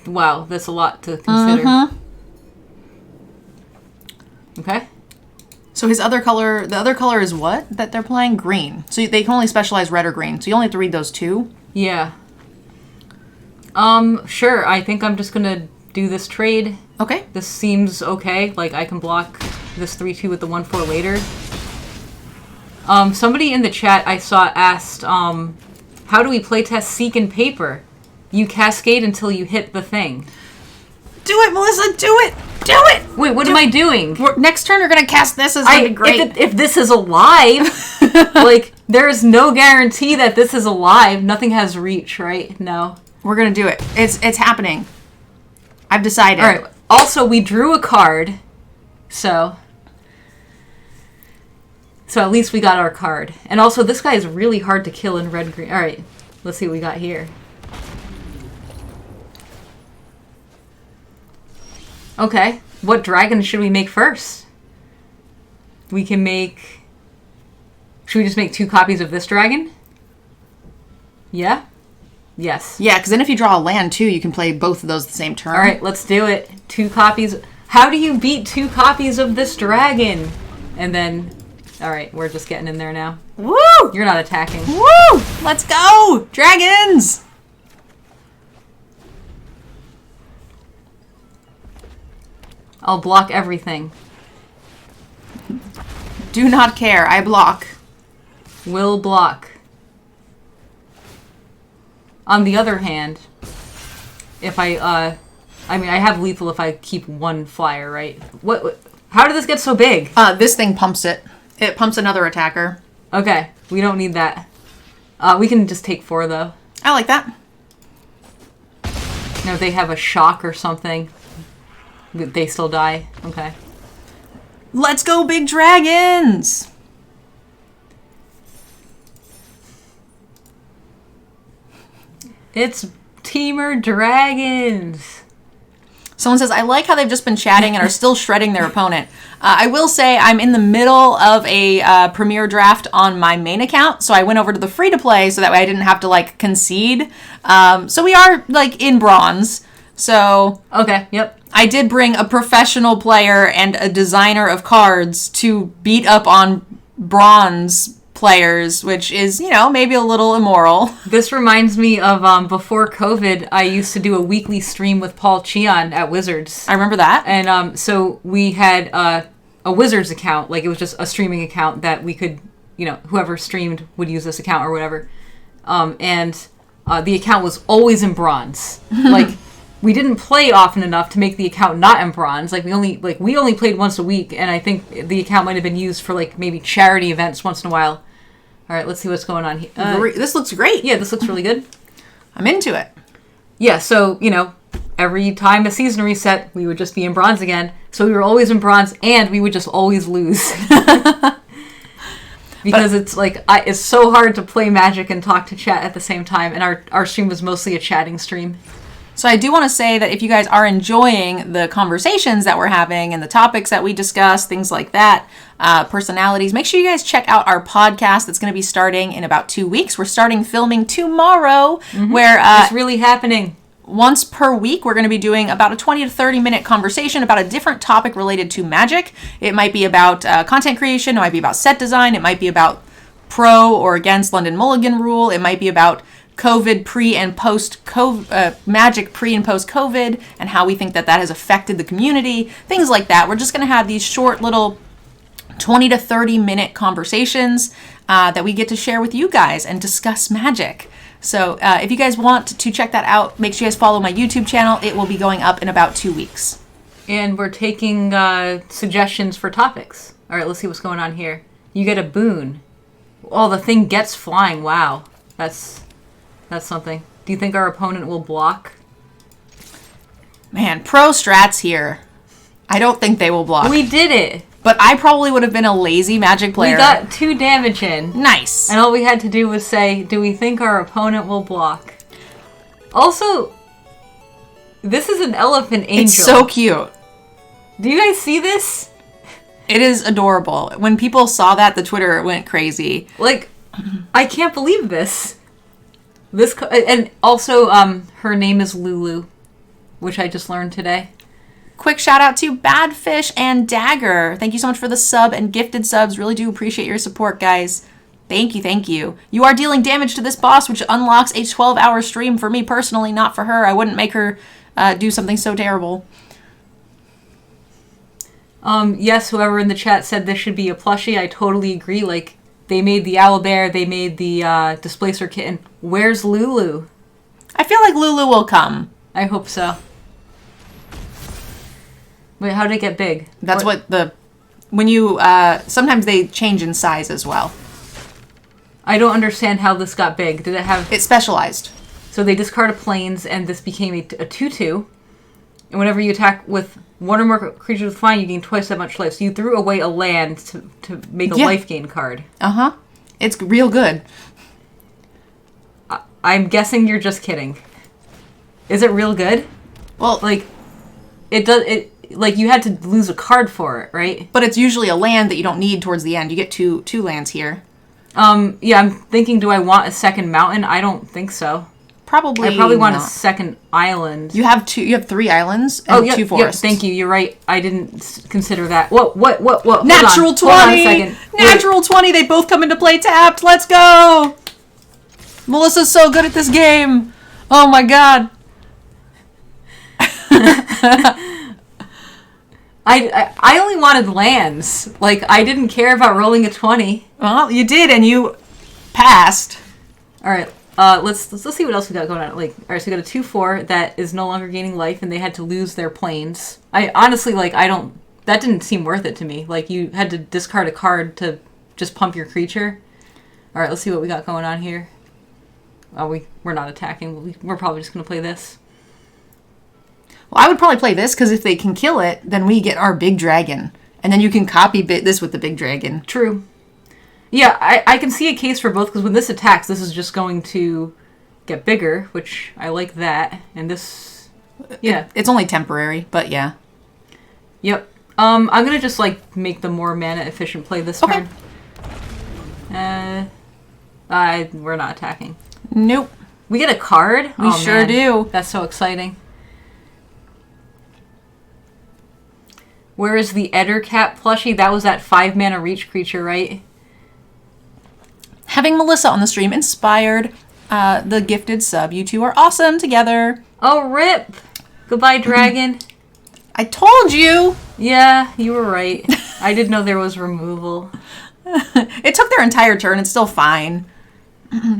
Wow, that's a lot to consider. Okay. So his other color, the other color is what that they're playing? Green. So they can only specialize red or green. So you only have to read those 2. Yeah. Sure. I think I'm just gonna do this trade. Okay. This seems okay. Like, I can block this 3-2 with the 1-4 later. Somebody in the chat I saw asked, how do we playtest Seek and Paper? You cascade until you hit the thing. Do it, Melissa! Do it! Do it! Wait, what am I doing? Next turn, we're gonna cast this. Is gonna be great. If this is alive, like, there is no guarantee that this is alive. Nothing has reach, right? No. We're gonna do it. It's happening. I've decided. All right. Also, we drew a card, so at least we got our card. And also, this guy is really hard to kill in red-green. All right, let's see what we got here. Okay, what dragon should we make first? We can make... Should we just make 2 copies of this dragon? Yeah? Yes. Yeah, because then if you draw a land too, you can play both of those the same turn. All right, let's do it. 2 copies. How do you beat 2 copies of this dragon? And then... All right, we're just getting in there now. Woo! You're not attacking. Woo! Let's go! Dragons! I'll block everything. Do not care. I block. Will block. On the other hand, if I mean, I have lethal if I keep 1 flyer, right? What how did this get so big? This thing pumps it. It pumps another attacker. Okay, we don't need that. We can just take 4, though. I like that. No, they have a shock or something. They still die. Okay. Let's go, big dragons! It's Teamer Dragons. Someone says, I like how they've just been chatting and are still shredding their opponent. I will say I'm in the middle of a Premier draft on my main account, so I went over to the free-to-play so that way I didn't have to, like, concede. So we are, like, in bronze. So... Okay, yep. I did bring a professional player and a designer of cards to beat up on bronze players, which is, you know, maybe a little immoral. This reminds me of before COVID, I used to do a weekly stream with Paul Cheon at Wizards. I remember that. And so we had a Wizards account, like it was just a streaming account that we could, you know, whoever streamed would use this account or whatever. And the account was always in bronze. Like, we didn't play often enough to make the account not in bronze. Like, we only played once a week, and I think the account might have been used for, like, maybe charity events once in a while. All right, let's see what's going on here. This looks great. Yeah, this looks really good. I'm into it. Yeah, so, you know, every time a season reset, we would just be in bronze again. So we were always in bronze, and we would just always lose. because it's like it's so hard to play Magic and talk to chat at the same time, and our stream was mostly a chatting stream. So I do want to say that if you guys are enjoying the conversations that we're having and the topics that we discuss, things like that, personalities, make sure you guys check out our podcast that's going to be starting in about 2 weeks. We're starting filming tomorrow, where it's really happening. Once per week, we're going to be doing about a 20 to 30 minute conversation about a different topic related to Magic. It might be about content creation. It might be about set design. It might be about pro or against London Mulligan rule. It might be about COVID pre and post COVID, Magic pre and post COVID, and how we think that has affected the community, things like that. We're just going to have these short little 20 to 30 minute conversations that we get to share with you guys and discuss Magic. So if you guys want to check that out, make sure you guys follow my YouTube channel. It will be going up in about 2 weeks. And we're taking suggestions for topics. All right, let's see what's going on here. You get a boon. Oh, the thing gets flying. Wow. That's something. Do you think our opponent will block? Man, pro strats here. I don't think they will block. We did it. But I probably would have been a lazy Magic player. We got 2 damage in. Nice. And all we had to do was say, do we think our opponent will block? Also, this is an elephant angel. It's so cute. Do you guys see this? It is adorable. When people saw that, the Twitter went crazy. Like, I can't believe this. And also, her name is Lulu, which I just learned today. Quick shout out to Badfish and Dagger. Thank you so much for the sub and gifted subs. Really do appreciate your support, guys. Thank you, thank you. You are dealing damage to this boss, which unlocks a 12-hour stream for me personally, not for her. I wouldn't make her do something so terrible. Yes, whoever in the chat said this should be a plushie, I totally agree. Like, they made the owlbear, they made the displacer kitten. Where's Lulu? I feel like Lulu will come. I hope so. Wait, how did it get big? That's when you, sometimes they change in size as well. I don't understand how this got big. Did it have... It's specialized. So they discarded planes, and this became a 2/2. And whenever you attack with one or more creatures with flying, you gain twice that much life. So you threw away a land to make a life gain card. Uh-huh. It's real good. I'm guessing you're just kidding. Is it real good? Well, like, like, you had to lose a card for it, right? But it's usually a land that you don't need towards the end. You get two lands here. Yeah, I'm thinking, do I want a second mountain? I don't think so. I probably want a second island. You have 3 islands and 2 forests. Yeah, thank you. You're right. I didn't consider that. What? Natural 20! Hold on a second. Natural 20! They both come into play tapped! Let's go! Melissa's so good at this game! Oh my god. I only wanted lands. Like, I didn't care about rolling a 20. Well, you did, and you passed. Alright, let's see what else we got going on. Like, alright, so we got a 2/4 that is no longer gaining life, and they had to lose their planes. I honestly, like, that didn't seem worth it to me. Like, you had to discard a card to just pump your creature. Alright, let's see what we got going on here. Oh, we're not attacking. We're probably just going to play this. Well, I would probably play this, because if they can kill it, then we get our big dragon. And then you can copy this with the big dragon. True. Yeah, I can see a case for both, because when this attacks, this is just going to get bigger, which I like that. And this... Yeah. It's only temporary, but yeah. Yep. I'm going to just, like, make the more mana-efficient play this turn. We're not attacking. Nope. We get a card? We sure do. That's so exciting. Where is the Ettercap plushie? That was that 5-mana reach creature, right? Having Melissa on the stream inspired the gifted sub. You two are awesome together. Oh, rip! Goodbye, dragon. I told you! Yeah, you were right. I didn't know there was removal. It took their entire turn. It's still fine.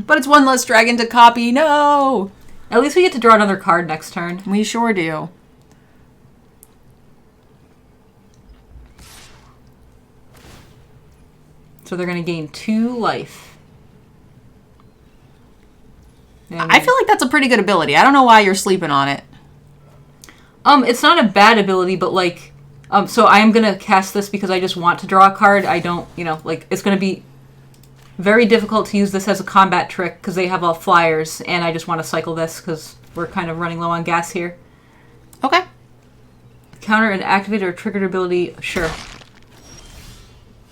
But it's one less dragon to copy. No! At least we get to draw another card next turn. We sure do. So they're going to gain 2 life. And I feel like that's a pretty good ability. I don't know why you're sleeping on it. It's not a bad ability, but, like... so I'm going to cast this because I just want to draw a card. I don't, like, it's going to be very difficult to use this as a combat trick because they have all flyers, and I just want to cycle this because we're kind of running low on gas here. Okay. Counter an activated or triggered ability. Sure.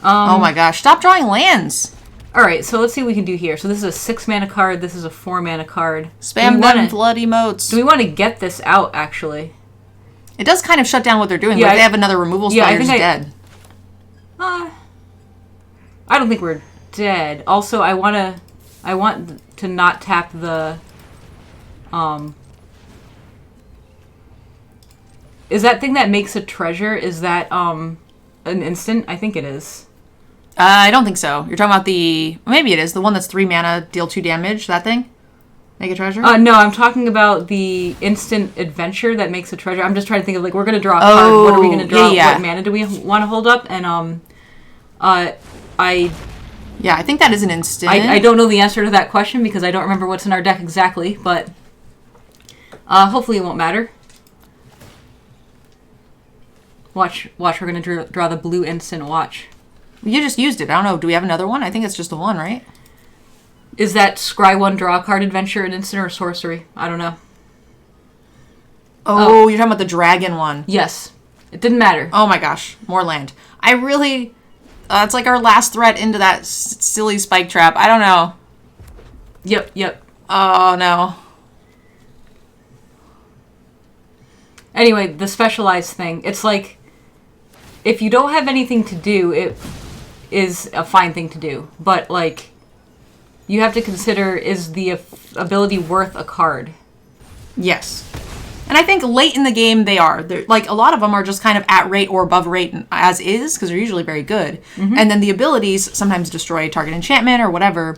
Oh my gosh. Stop drawing lands. All right, so let's see what we can do here. So this is a 6 mana card. This is a 4 mana card. Spam them blood emotes. Do we want to get this out, actually? It does kind of shut down what they're doing. Yeah, Like they have another removal spell, you're just dead. I don't think we're dead. Also, I want to not tap the... Is that thing that makes a treasure, is that an instant? I think it is. I don't think so. You're talking about the... Maybe it is. The one that's 3 mana, deal 2 damage. That thing? Make a treasure? No, I'm talking about the instant adventure that makes a treasure. I'm just trying to think of, like, we're going to draw a card. What are we going to draw? Yeah. What mana do we want to hold up? And, Yeah, I think that is an instant. I don't know the answer to that question because I don't remember what's in our deck exactly, but hopefully it won't matter. Watch, we're going to draw the blue instant, watch. You just used it. I don't know. Do we have another one? I think it's just the one, right? Is that scry 1, draw a card, adventure, an instant, or sorcery? I don't know. Oh, you're talking about the dragon one. Yes. It didn't matter. Oh my gosh. More land. I really... it's like our last threat into that silly spike trap. I don't know. Yep. Oh, no. Anyway, the specialized thing. It's like, if you don't have anything to do, it is a fine thing to do. But, like, you have to consider, is the ability worth a card? Yes. And I think late in the game they are. They're, like, a lot of them are just kind of at rate or above rate as is, because they're usually very good. Mm-hmm. And then the abilities sometimes destroy target enchantment or whatever.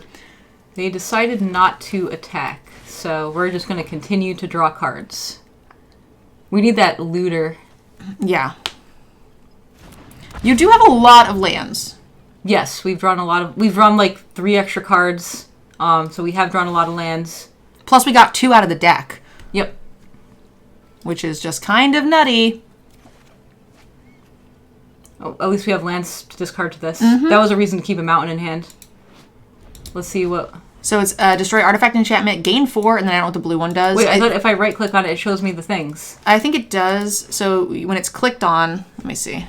They decided not to attack, so we're just going to continue to draw cards. We need that looter. Yeah. You do have a lot of lands. Yes, we've drawn like 3 extra cards. So we have drawn a lot of lands. Plus we got 2 out of the deck. Yep. Which is just kind of nutty. Oh, at least we have lands to discard to this. Mm-hmm. That was a reason to keep a mountain in hand. Let's see what... So it's destroy artifact enchantment, gain 4, and then I don't know what the blue one does. Wait, I thought if I right-click on it, it shows me the things. I think it does. So when it's clicked on... Let me see.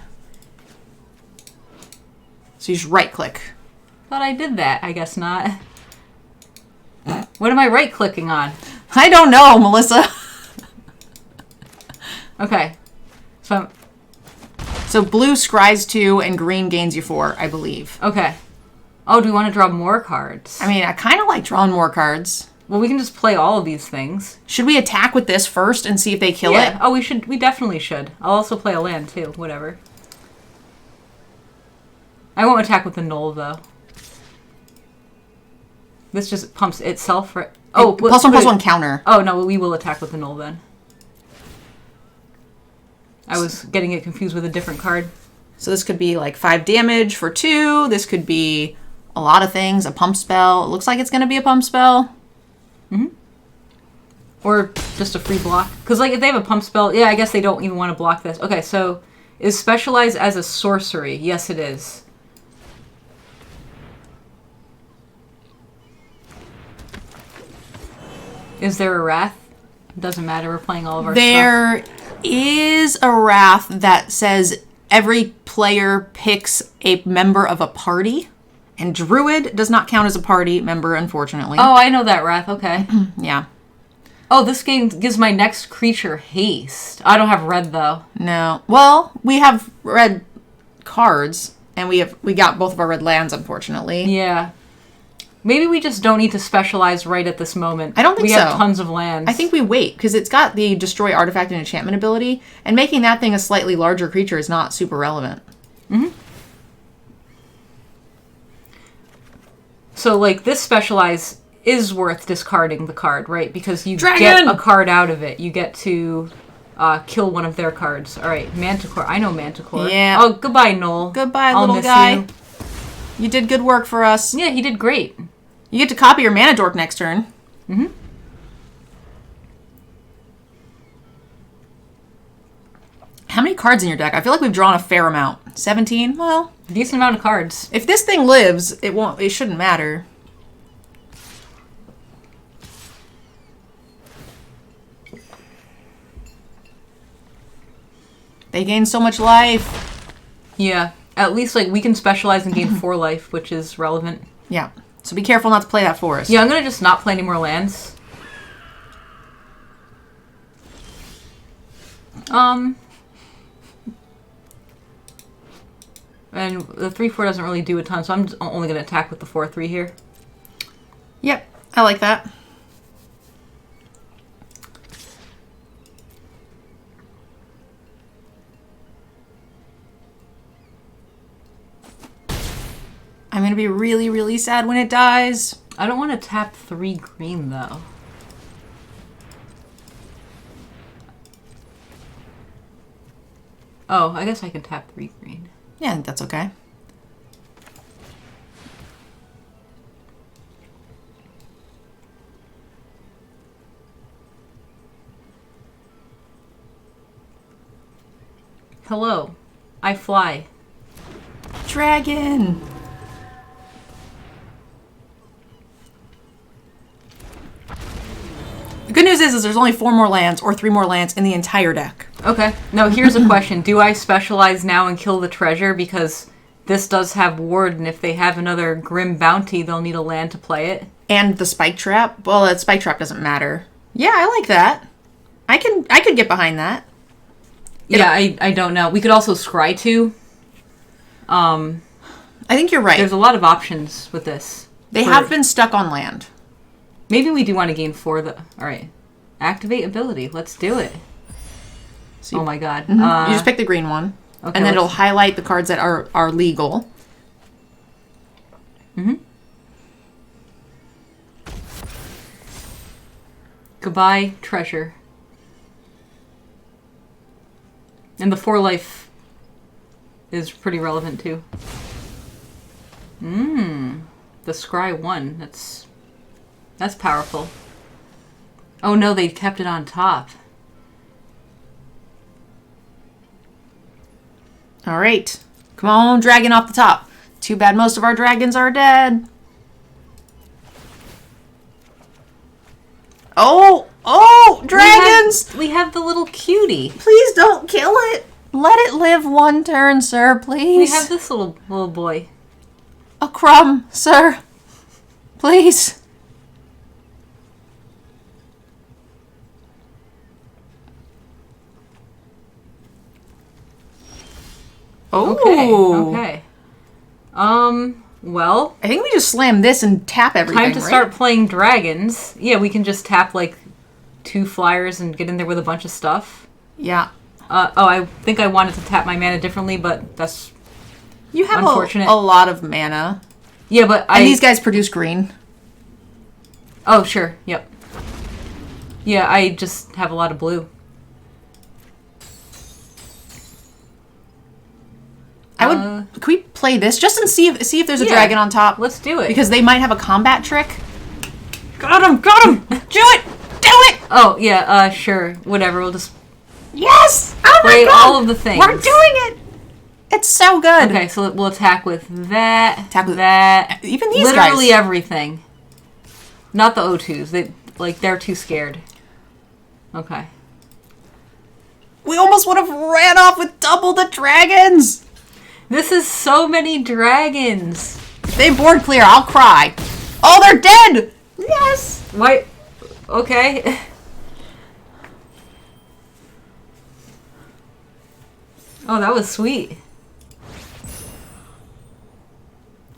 So you just right-click. Thought I did that. I guess not. What am I right-clicking on? I don't know, Melissa. Okay. So blue scries 2 and green gains you 4, I believe. Okay. Oh, do we want to draw more cards? I mean, I kind of like drawing more cards. Well, we can just play all of these things. Should we attack with this first and see if they kill it? Oh, we should. We definitely should. I'll also play a land, too. Whatever. I won't attack with the null, though. This just pumps itself, right? Oh, +1/+1 counter. Oh, no, we will attack with the null, then. I was getting it confused with a different card. So this could be like 5 damage for 2. This could be a lot of things. A pump spell. It looks like it's going to be a pump spell. Mm-hmm. Or just a free block. Because, like, if they have a pump spell... Yeah, I guess they don't even want to block this. Okay, so... Is specialized as a sorcery? Yes, it is. Is there a wrath? Doesn't matter. We're playing all of our stuff. There is a wrath that says every player picks a member of a party. And Druid does not count as a party member, unfortunately. Oh, I know that wrath. Okay. Yeah. Oh, this game gives my next creature haste. I don't have red, though. No. Well, we have red cards, and we got both of our red lands, unfortunately. Yeah. Maybe we just don't need to specialize right at this moment. I don't think so. We have tons of lands. I think we wait, because it's got the destroy artifact and enchantment ability, and making that thing a slightly larger creature is not super relevant. Mm-hmm. So, like, this specialize is worth discarding the card, right? Because you get a card out of it. You get to kill one of their cards. All right, Manticore. I know Manticore. Yeah. Oh, goodbye, Noel. Goodbye, I'll little miss guy. You did good work for us. Yeah, he did great. You get to copy your mana dork next turn. Mm-hmm. How many cards in your deck? I feel like we've drawn a fair amount. 17? Well, Decent amount of cards. If this thing lives, it shouldn't matter. They gain so much life. Yeah. At least, like, we can specialize and gain 4 life, which is relevant. Yeah. So be careful not to play that forest. Yeah, I'm gonna just not play any more lands. And the 3/4 doesn't really do a ton, so I'm only gonna attack with the 4/3 here. Yep. I like that. I'm going to be really, really sad when it dies. I don't want to tap 3 green, though. Oh, I guess I can tap 3 green. Yeah, I think that's okay. Hello. I fly. Dragon! The good news is there's only 4 more lands or 3 more lands in the entire deck. Okay. Now, here's a question. Do I specialize now and kill the treasure? Because this does have ward, and if they have another Grim Bounty, they'll need a land to play it. And the Spike Trap? Well, that Spike Trap doesn't matter. Yeah, I like that. I could get behind that. Yeah, I don't know. We could also scry 2. I think you're right. There's a lot of options with this. They have been stuck on land. Maybe we do want to gain 4. Alright. Activate ability. Let's do it. So oh my god. You just pick the green one. Okay, and then it'll highlight the cards that are legal. Goodbye, treasure. And the 4 life is pretty relevant too. The scry 1. That's powerful. Oh no, they kept it on top. All right. Come on, dragon off the top. Too bad most of our dragons are dead. Oh, dragons! We have the little cutie. Please don't kill it. Let it live one turn, sir, please. We have this little boy. A crumb, sir. Please. Oh. Okay. Well, I think we just slam this and tap everything. time to start playing dragons. Yeah, we can just tap like 2 flyers and get in there with a bunch of stuff. Yeah. I think I wanted to tap my mana differently, but that's you have unfortunate. A lot of mana. Yeah, but and these guys produce green. Oh, sure. Yep. Yeah, I just have a lot of blue. I would. Can we play this just and see if there's a dragon on top? Let's do it. Because they might have a combat trick. Got him! Do it! Do it! Oh yeah. Sure. Whatever. We'll just. Yes! Oh my play god! all of the things. We're doing it! It's so good. Okay, so we'll attack with that. Attack with that. Even these literally guys. everything. Not the O2s. They're too scared. Okay. We almost would have ran off with double the dragons. This is so many dragons. If they board clear, I'll cry. Oh, they're dead! Yes! Why? Okay. Oh, that was sweet.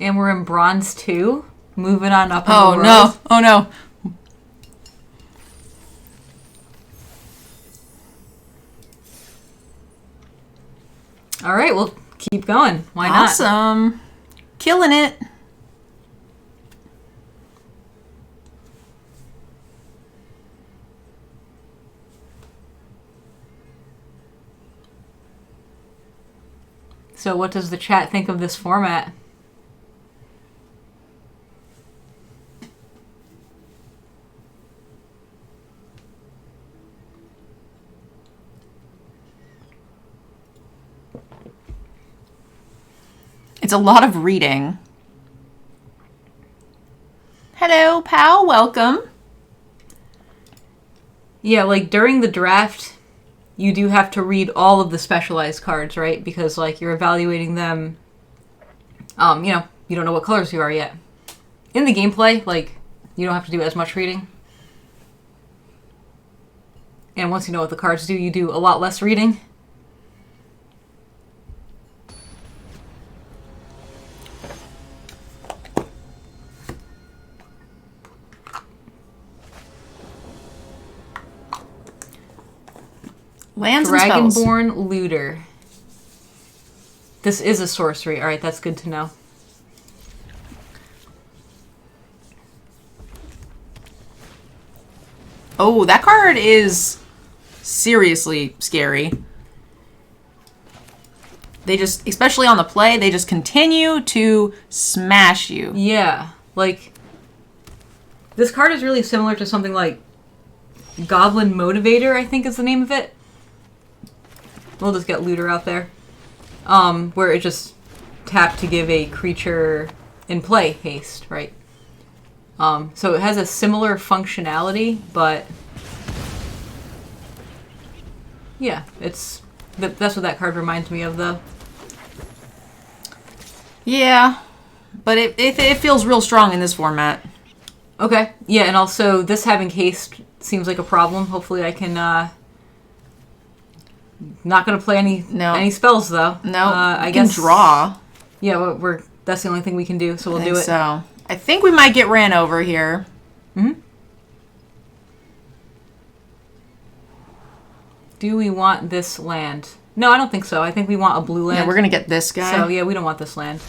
And we're in bronze 2. Moving on up in the world. No. Oh no. Alright, well, keep going. Why not? Awesome. Killing it. So what does the chat think of this format? It's a lot of reading. Hello, pal. Welcome. Yeah, like during the draft, you do have to read all of the specialized cards, right? Because like you're evaluating them. You know, you don't know what colors you are yet. In the gameplay, like you don't have to do as much reading. And once you know what the cards do, you do a lot less reading. Lands and spells. Dragonborn Looter. This is a sorcery. Alright, that's good to know. Oh, that card is seriously scary. They just, especially on the play, they just continue to smash you. Yeah, like this card is really similar to something like Goblin Motivator, I think is the name of it. We'll just get Looter out there. Where it just tap to give a creature in play haste, right? So it has a similar functionality, but yeah, that's what that card reminds me of, though. Yeah, but it feels real strong in this format. Okay, yeah, and also this having haste seems like a problem. Hopefully I can, not gonna play any spells, though. No, I guess draw. Yeah, that's the only thing we can do, so we'll do it. So I think we might get ran over here. Mm-hmm. Do we want this land? No, I don't think so. I think we want a blue land. Yeah, we're gonna get this guy. So yeah, we don't want this land.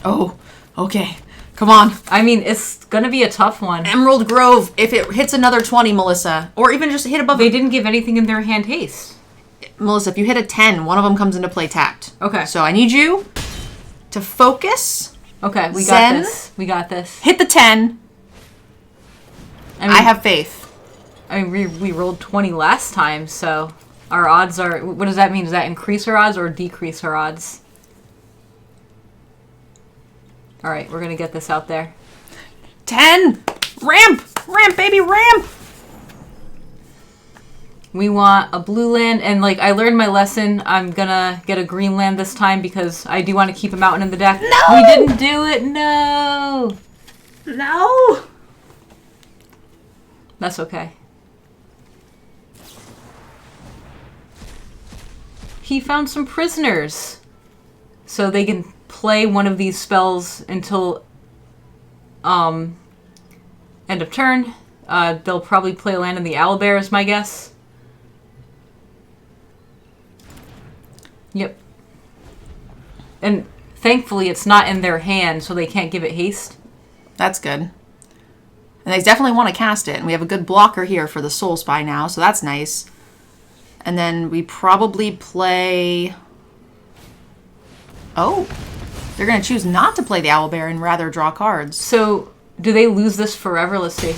Oh, okay. Come on. I mean, it's gonna be a tough one. Emerald Grove, if it hits another 20, Melissa, or even just hit above... They didn't give anything in their hand haste. Melissa, if you hit a 10, one of them comes into play tapped. Okay. So I need you to focus. Okay, we Zen. got this. We got this. Hit the 10. I have faith. I mean, we rolled 20 last time, so our odds are... What does that mean? Does that increase our odds or decrease our odds? All right, we're going to get this out there. 10! Ramp! Ramp, baby, ramp! We want a blue land, and like I learned my lesson. I'm gonna get a green land this time because I do want to keep a mountain in the deck. No! We didn't do it. No. No! That's okay. He found some prisoners, so they can play one of these spells until end of turn. They'll probably play a land in the Owlbear, is my guess. Yep. And thankfully it's not in their hand, so they can't give it haste. That's good. And they definitely want to cast it. And we have a good blocker here for the Soul Spy now, so that's nice. And then we probably play... Oh, they're going to choose not to play the Owlbear and rather draw cards. So, do they lose this forever? Let's see.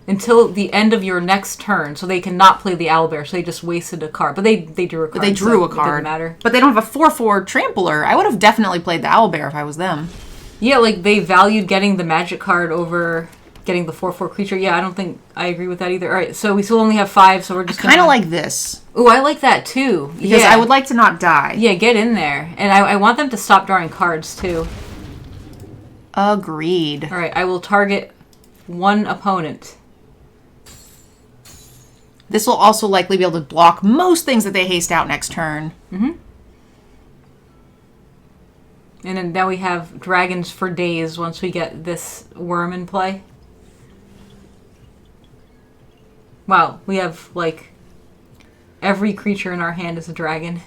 Until the end of your next turn, so they cannot play the Owlbear, so they just wasted a card. But they drew a card. But they drew so a card. It didn't matter. But they don't have a 4/4 Trampler. I would have definitely played the Owlbear if I was them. Yeah, like, they valued getting the magic card over getting the 4/4 creature. Yeah, I don't think I agree with that either. All right, so we still only have 5, so we're just kind of like this. Ooh, I like that, too. Because I would like to not die. Yeah, get in there. And I want them to stop drawing cards, too. Agreed. All right, I will target one opponent. This will also likely be able to block most things that they haste out next turn. Mm-hmm. And then now we have dragons for days once we get this worm in play. Wow, we have, like, every creature in our hand is a dragon.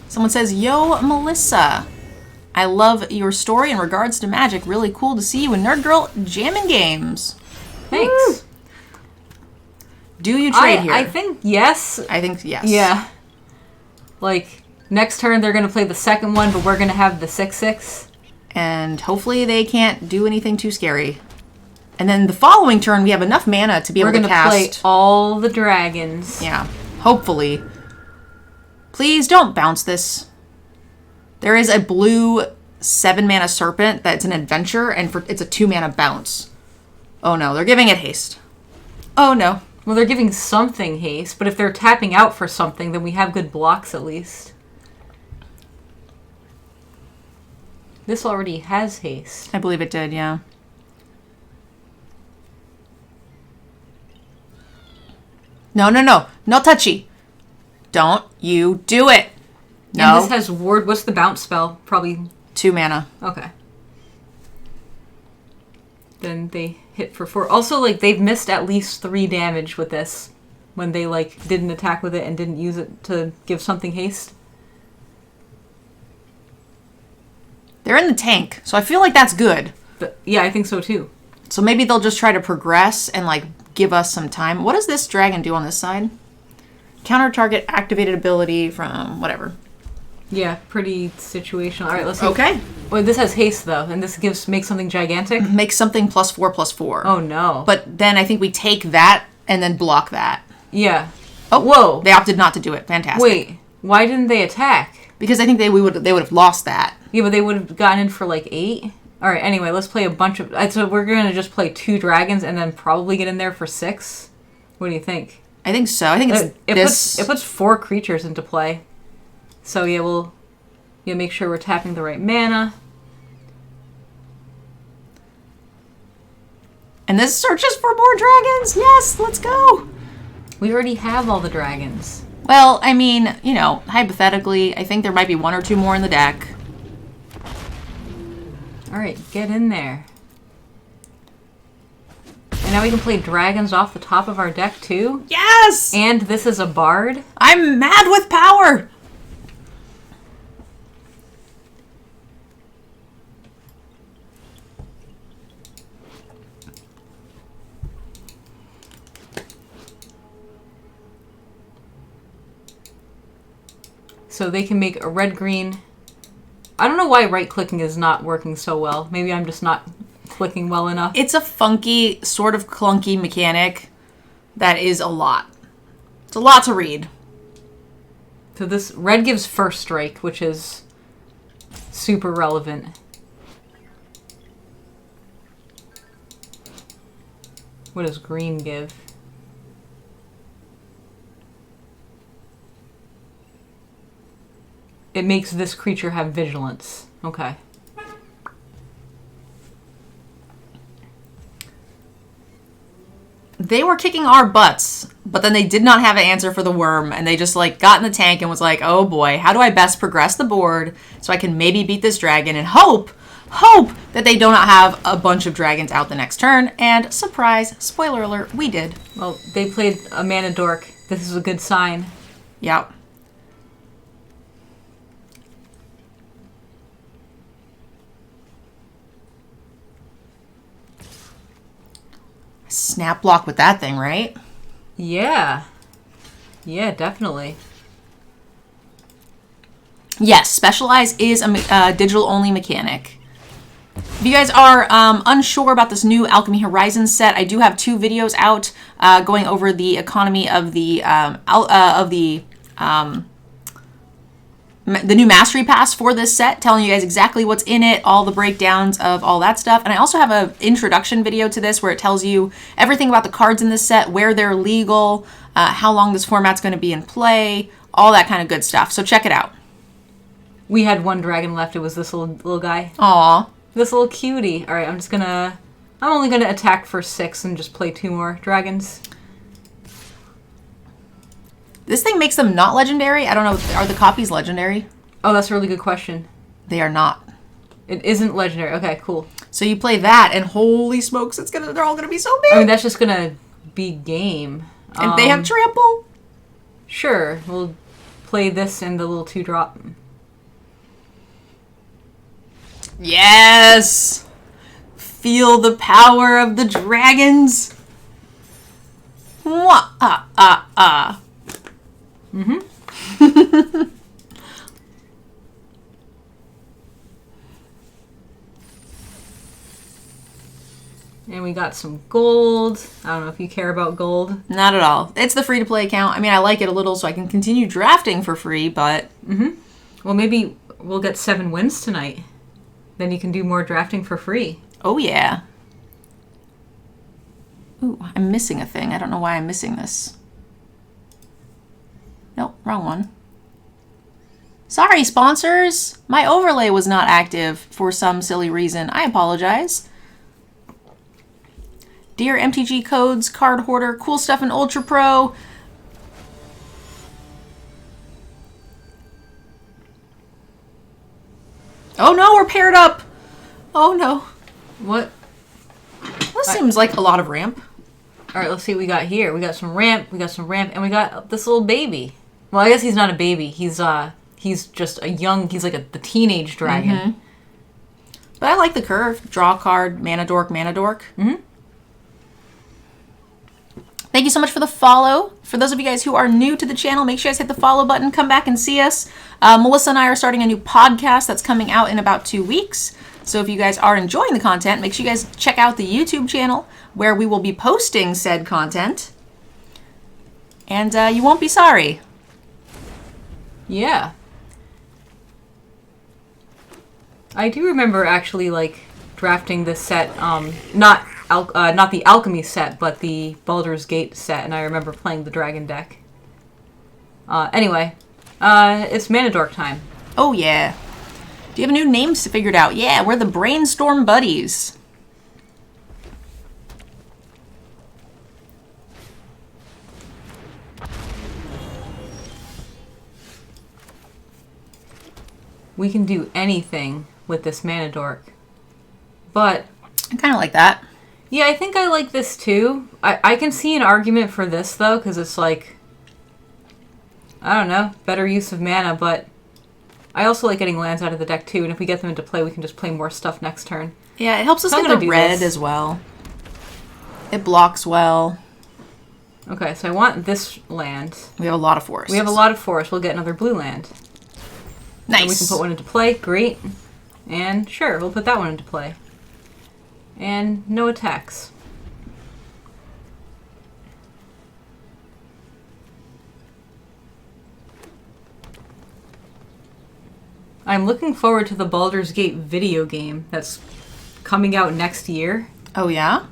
Someone says, yo, Melissa. I love your story in regards to magic. Really cool to see you and Nerd Girl jamming games. Thanks. Woo. Do you trade here? I think yes. I think yes. Yeah. Like, next turn they're going to play the second one, but we're going to have the 6/6. And hopefully they can't do anything too scary. And then the following turn we have enough mana to be able to cast. We're going to play all the dragons. Yeah. Hopefully. Please don't bounce this. There is a blue 7-mana serpent that's an adventure, and it's a 2-mana bounce. Oh no, they're giving it haste. Oh no. Well, they're giving something haste, but if they're tapping out for something, then we have good blocks at least. This already has haste. I believe it did, yeah. No, no, no. No touchy. Don't you do it. No. And this has ward. What's the bounce spell? Probably 2 mana. Okay. Then they hit for 4. Also, like, they've missed at least 3 damage with this when they, like, didn't attack with it and didn't use it to give something haste. They're in the tank, so I feel like that's good. But, yeah, I think so, too. So maybe they'll just try to progress and, like, give us some time. What does this dragon do on this side? Counter target activated ability from whatever. Yeah, pretty situational. All right, let's see. Okay. Well, this has haste, though, and this makes something gigantic. Make something +4/+4. Oh, no. But then I think we take that and then block that. Yeah. Oh, whoa. They opted not to do it. Fantastic. Wait, why didn't they attack? Because I think they would have lost that. Yeah, but they would have gotten in for, like, 8? All right, anyway, let's play a bunch of... So we're going to just play 2 dragons and then probably get in there for 6? What do you think? I think so. I think it's this. It puts 4 creatures into play. So, yeah, we'll make sure we're tapping the right mana. And this searches for more dragons. Yes, let's go. We already have all the dragons. Well, I mean, you know, hypothetically, I think there might be 1 or 2 more in the deck. All right, get in there. And now we can play dragons off the top of our deck, too? Yes! And this is a bard? I'm mad with power! So they can make a red-green... I don't know why right-clicking is not working so well. Maybe I'm just not clicking well enough. It's a funky, sort of clunky mechanic that is a lot. It's a lot to read. So this red gives first strike, which is super relevant. What does green give? It makes this creature have vigilance. Okay. They were kicking our butts, but then they did not have an answer for the worm, and they just, like, got in the tank and was like, oh boy, how do I best progress the board so I can maybe beat this dragon and hope that they do not have a bunch of dragons out the next turn. And surprise, spoiler alert, we did. Well, they played a mana dork. This is a good sign. Yep. Snap block with that thing, right? Yeah. Yeah, definitely. Yes, Specialize is a digital-only mechanic. If you guys are unsure about this new Alchemy Horizons set, I do have 2 videos out going over the economy of the new Mastery Pass for this set, telling you guys exactly what's in it, all the breakdowns of all that stuff. And I also have an introduction video to this where it tells you everything about the cards in this set, where they're legal, how long this format's going to be in play, all that kind of good stuff. So check it out. We had 1 dragon left. It was this little guy. Aw. This little cutie. All right, I'm only gonna attack for 6 and just play 2 more dragons. This thing makes them not legendary? I don't know. Are the copies legendary? Oh, that's a really good question. They are not. It isn't legendary. Okay, cool. So you play that, and holy smokes, they're all gonna be so big. I mean, that's just gonna be game. And they have trample. Sure, we'll play this and the little 2-drop. Yes! Feel the power of the dragons. Mwah, Mm-hmm. And we got some gold. I don't know if you care about gold. Not at all. It's the free-to-play account. I mean, I like it a little so I can continue drafting for free, but... Well, maybe we'll get 7 wins tonight. Then you can do more drafting for free. Oh, yeah. Ooh, I'm missing a thing. I don't know why I'm missing this. Nope, wrong one. Sorry, sponsors. My overlay was not active for some silly reason. I apologize. Dear MTG Codes, Card Hoarder, Cool Stuff in Ultra Pro. Oh no, we're paired up. Oh no. What? This seems like a lot of ramp. All right, let's see what we got here. We got some ramp, and we got this little baby. Well, I guess he's not a baby. He's just a young, he's like the teenage dragon. But I like the curve. Draw card, mana dork, mana dork. Thank you so much for the follow. For those of you guys who are new to the channel, make sure you guys hit the follow button. Come back and see us. Melissa and I are starting a new podcast that's coming out in about 2 weeks. So if you guys are enjoying the content, make sure you guys check out the YouTube channel where we will be posting said content. And you won't be sorry. Yeah. I do remember actually like drafting this set, not the Alchemy set, but the Baldur's Gate set, and I remember playing the Dragon deck. Anyway, it's Mana Dork time. Oh yeah. Do you have a new name figured out? Yeah, we're the Brainstorm Buddies. We can do anything with this Mana Dork. But I kind of like that. yeah, I think I like this too. I can see an argument for this though, because it's like, I don't know, better use of mana, but I also like getting lands out of the deck too, and if we get them into play, we can just play more stuff next turn. Yeah, it helps us So I'm get gonna the do red this. as well. It blocks well. Okay, so I want this land. We have a lot of forests. We have a lot of forest. We'll get another blue land. Nice. And we can put one into play. Great. And sure, we'll put that one into play. And no attacks. I'm looking forward to the Baldur's Gate video game that's coming out next year. Oh yeah?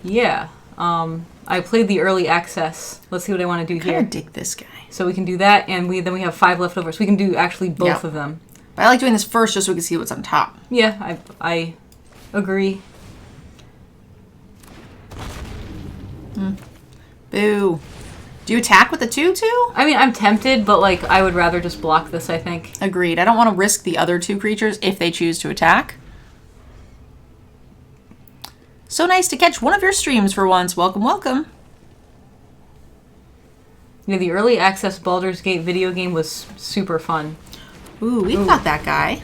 Yeah. I played the early access. Let's see what I want to do I here. dig this guy. So we can do that, and then we have 5 left over. So we can do actually both Yep. of them. But I like doing this first just so we can see what's on top. Yeah, I agree. Boo. Do you attack with the 2/2? I mean, I'm tempted, but like I would rather just block this, I think. Agreed. I don't want to risk the other 2 creatures if they choose to attack. So nice to catch one of your streams for once. Welcome, welcome. You know, the early access Baldur's Gate video game was super fun. Ooh, we've got that guy.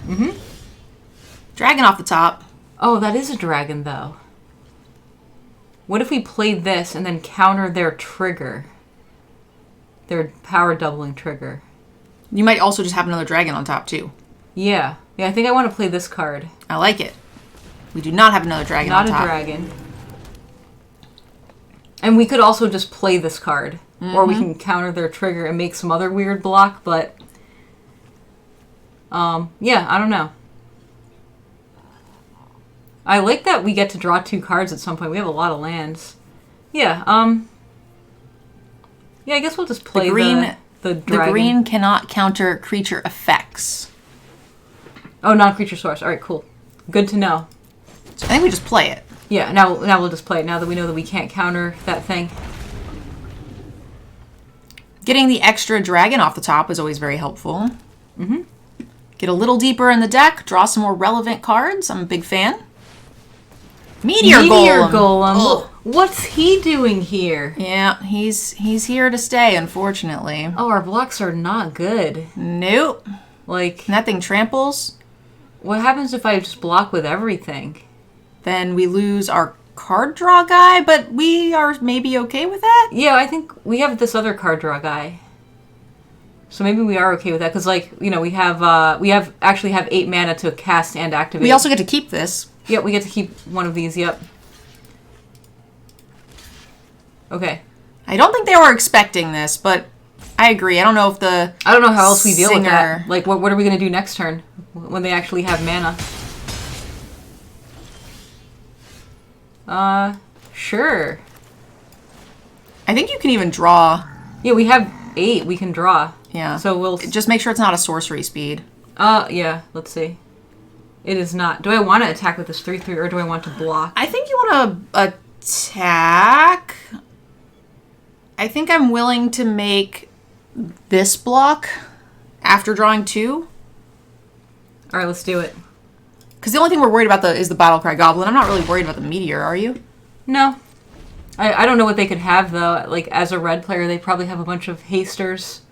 Dragon off the top. Oh, that is a dragon, though. What if we played this and then counter their trigger? Their power doubling trigger. You might also just have another dragon on top too. Yeah. Yeah, I think I want to play this card. I like it. We do not have another dragon Not on top. a dragon. And we could also just play this card. Or we can counter their trigger and make some other weird block, but... yeah, I don't know. I like that we get to draw 2 cards at some point. We have a lot of lands. Yeah, yeah, I guess we'll just play the dragon. The green cannot counter creature effects. Oh, non-creature source. All right, cool. Good to know. So I think we just play it. Yeah, now we'll just play it, now that we know that we can't counter that thing. Getting the extra dragon off the top is always very helpful. Get a little deeper in the deck, draw some more relevant cards. I'm a big fan. Meteor Golem. Ugh. What's he doing here? Yeah, he's here to stay, unfortunately. Oh, our blocks are not good. Nope. Like, And that thing tramples. what happens if I just block with everything? Then we lose our card draw guy, but we are maybe okay with that. Yeah, I think we have this other card draw guy. So maybe we are okay with that, because, like, you know, we actually have 8 mana to cast and activate. We also get to keep this. Yep, we get to keep one of these, yep. Okay. I don't think they were expecting this, but I agree. I don't know if I don't know how else we deal with singer- that. Like, what are we going to do next turn when they actually have mana? Sure. I think you can even draw. Yeah, we have 8 we can draw. Yeah. So we'll... Just make sure it's not a sorcery speed. Yeah, let's see. It is not. Do I want to attack with this 3/3 or do I want to block? I think you want to attack. I think I'm willing to make this block after drawing 2. All right, let's do it. Because the only thing we're worried about is the Battlecry Goblin. I'm not really worried about the Meteor, are you? No. I don't know what they could have, though. Like, as a red player, they probably have a bunch of hasters.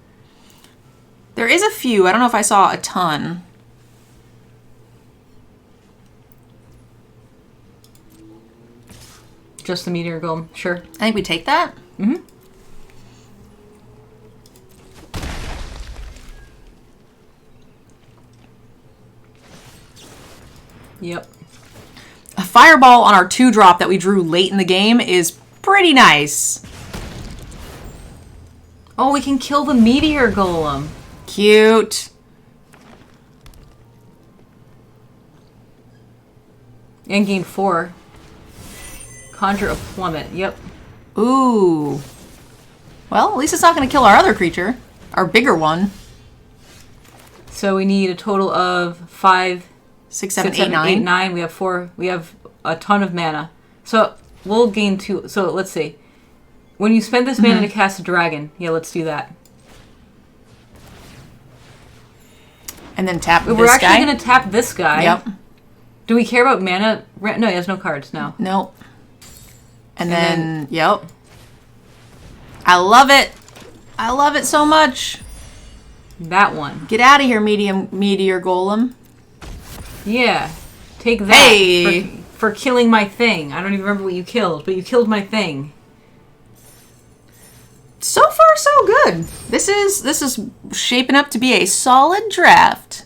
There is a few. I don't know if I saw a ton. Just the Meteor Golem, sure. I think we take that. Mm-hmm. Yep. A Fireball on our 2-drop that we drew late in the game is pretty nice. Oh, we can kill the Meteor Golem. Cute. And gain 4. Conjure a Plummet. Yep. Ooh. Well, at least it's not going to kill our other creature. Our bigger one. So we need a total of 5, 6, 7, 8, 8, 9. 9. We have 4. We have a ton of mana. So we'll gain 2. So let's see. When you spend this mana to cast a dragon, yeah, let's do that. And then tap We're this guy. actually going to tap this guy. Yep. Do we care about mana? No, he has no cards. No. Nope. And then, yep. I love it. I love it so much. That one. Get out of here, Meteor Golem. Yeah. Take that. Hey. For killing my thing. I don't even remember what you killed, but you killed my thing. So far, so good. This is shaping up to be a solid draft.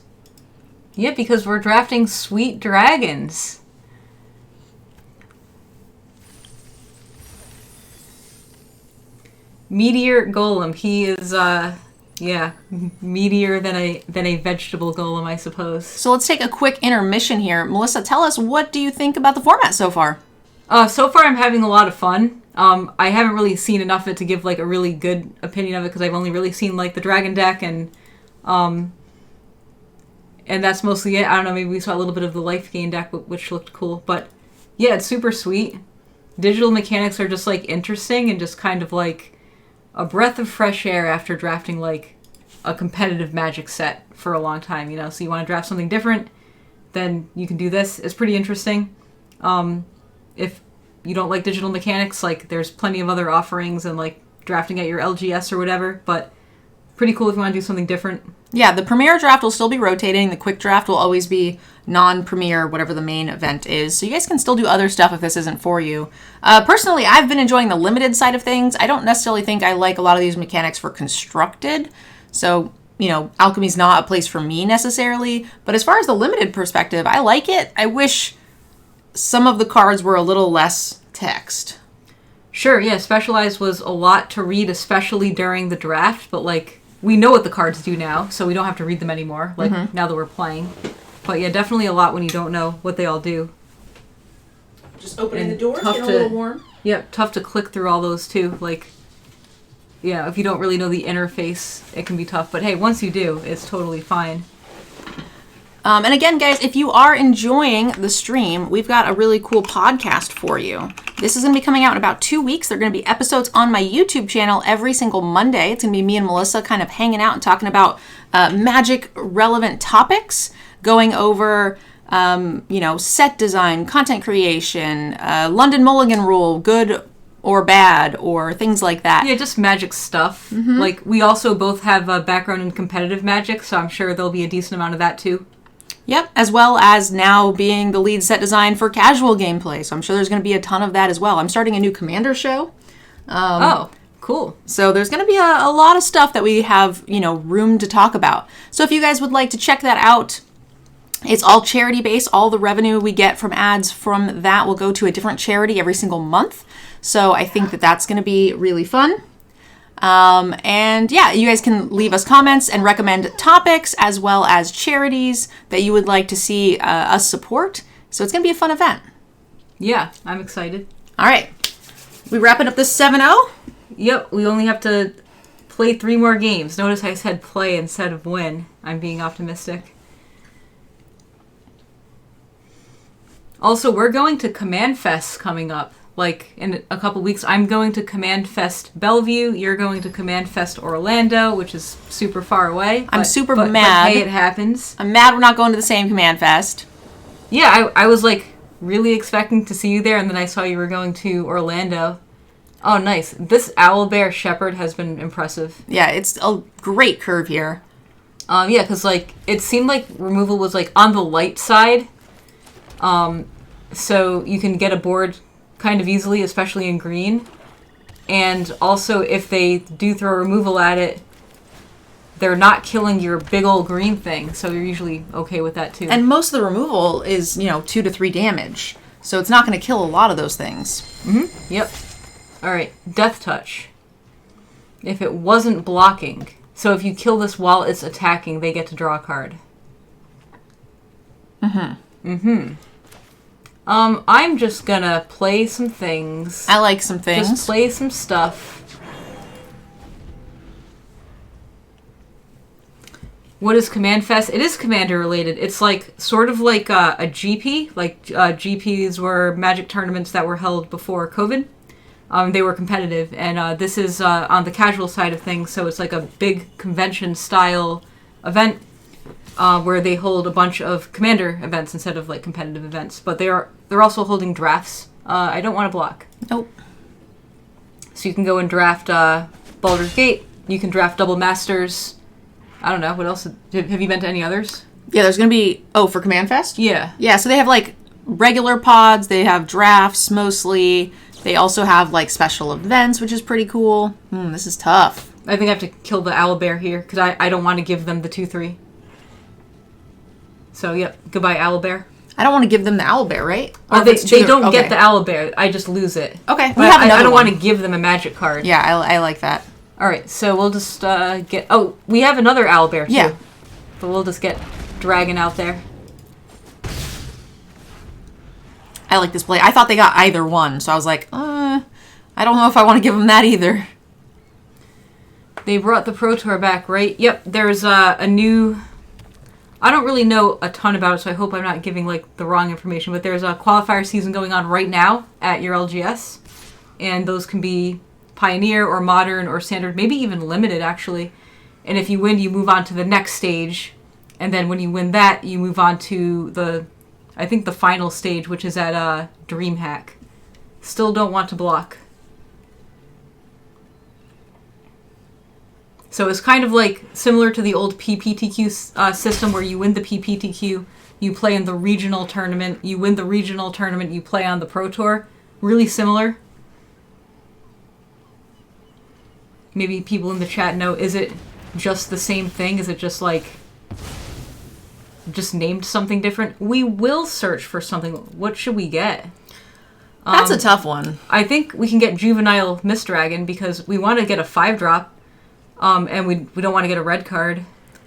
Yeah, because we're drafting sweet dragons. Meteor Golem. He is, yeah, meatier than a vegetable golem, I suppose. So let's take a quick intermission here. Melissa, tell us, what do you think about the format so far? So far, I'm having a lot of fun. I haven't really seen enough of it to give like a really good opinion of it because I've only really seen like the dragon deck and that's mostly it. I don't know, maybe we saw a little bit of the life gain deck, which looked cool. But yeah, it's super sweet. Digital mechanics are just like interesting and just kind of like a breath of fresh air after drafting like a competitive Magic set for a long time, you know. So you want to draft something different, then you can do this. It's pretty interesting. If you don't like digital mechanics, like there's plenty of other offerings and like drafting at your LGS or whatever, but pretty cool if you want to do something different. Yeah, the Premier draft will still be rotating. The Quick draft will always be non-Premier, whatever the main event is. So you guys can still do other stuff if this isn't for you. Personally, I've been enjoying the limited side of things. I don't necessarily think I like a lot of these mechanics for constructed. So, you know, Alchemy's not a place for me necessarily. But as far as the limited perspective, I like it. I wish some of the cards were a little less text. Sure, yeah, Specialized was a lot to read, especially during the draft, but like we know what the cards do now, so we don't have to read them anymore, like now that we're playing. But yeah, definitely a lot when you don't know what they all do. Just opening And the doors, tough getting a to- little warm. Yeah, tough to click through all those too. Like, yeah, if you don't really know the interface, it can be tough. But hey, once you do, it's totally fine. And again, guys, if you are enjoying the stream, we've got a really cool podcast for you. This is going to be coming out in about 2 weeks. There are going to be episodes on my YouTube channel every single Monday. It's going to be me and Melissa kind of hanging out and talking about Magic-relevant topics, going over, you know, set design, content creation, London Mulligan rule, good or bad, or things like that. Yeah, just Magic stuff. Like, we also both have a background in competitive Magic, so I'm sure there'll be a decent amount of that too. Yep, as well as now being the lead set design for casual gameplay. So I'm sure there's going to be a ton of that as well. I'm starting a new Commander show. Oh, cool. So there's going to be a lot of stuff that we have, you know, room to talk about. So if you guys would like to check that out, it's all charity based. All the revenue we get from ads from that will go to a different charity every single month. So I think that that's going to be really fun. And yeah, you guys can leave us comments and recommend topics as well as charities that you would like to see us support. So it's going to be a fun event. Yeah, I'm excited. All right. We wrapping up this 7-0? Yep, we only have to play 3 more games. Notice I said play instead of win. I'm being optimistic. Also, we're going to Command Fest coming up. Like, in a couple weeks, I'm going to Command Fest Bellevue. You're going to Command Fest Orlando, which is super far away. I'm super mad. But hey, it happens. I'm mad we're not going to the same Command Fest. Yeah, I was, like, really expecting to see you there, and then I saw you were going to Orlando. Oh, nice. This Owlbear Shepherd has been impressive. Yeah, it's a great curve here. Yeah, because, like, it seemed like removal was, like, on the light side. So you can get a board kind of easily, especially in green. And also, if they do throw removal at it, they're not killing your big old green thing, so you're usually okay with that, too. And most of the removal is, 2 to 3 damage. So it's not going to kill a lot of those things. Mm-hmm. Yep. Alright, Death Touch. If it wasn't blocking, so if you kill this while it's attacking, they get to draw a card. Mm-hmm. Mm-hmm. I'm just gonna play some things. I like some things. Just play some stuff. What is Command Fest? It is Commander related. It's like, sort of like a GP. Like, GPs were Magic tournaments that were held before COVID. They were competitive, and this is on the casual side of things, so it's like a big convention-style event where they hold a bunch of Commander events instead of, like, competitive events. But they're also holding drafts. I don't want to block. Nope. So you can go and draft Baldur's Gate. You can draft Double Masters. I don't know. What else? Have you been to any others? Yeah, there's going to be... Oh, for Command Fest? Yeah. Yeah, so they have, like, regular pods. They have drafts, mostly. They also have, like, special events, which is pretty cool. This is tough. I think I have to kill the Owlbear here, because I don't want to give them the 2/3. So, yep. Goodbye, Owlbear. I don't want to give them the Owlbear, right? Oh, they don't get the Owlbear. I just lose it. Okay. But I don't want to give them a magic card. Yeah, I like that. All right, so we'll just get... Oh, we have another Owlbear, too. Yeah. But we'll just get Dragon out there. I like this play. I thought they got either one, so I was like, I don't know if I want to give them that either. They brought the Pro Tour back, right? Yep, there's a new... I don't really know a ton about it, so I hope I'm not giving, like, the wrong information, but there's a qualifier season going on right now at your LGS, and those can be Pioneer or Modern or Standard, maybe even Limited, actually. And if you win, you move on to the next stage, and then when you win that, you move on to the final stage, which is at DreamHack. Still don't want to block. So it's kind of like similar to the old PPTQ system where you win the PPTQ, you play in the regional tournament, you win the regional tournament, you play on the Pro Tour. Really similar. Maybe people in the chat know, is it just the same thing? Is it just like... just named something different? We will search for something. What should we get? That's a tough one. I think we can get Juvenile Mist Dragon because we want to get a 5-drop. And we don't want to get a red card.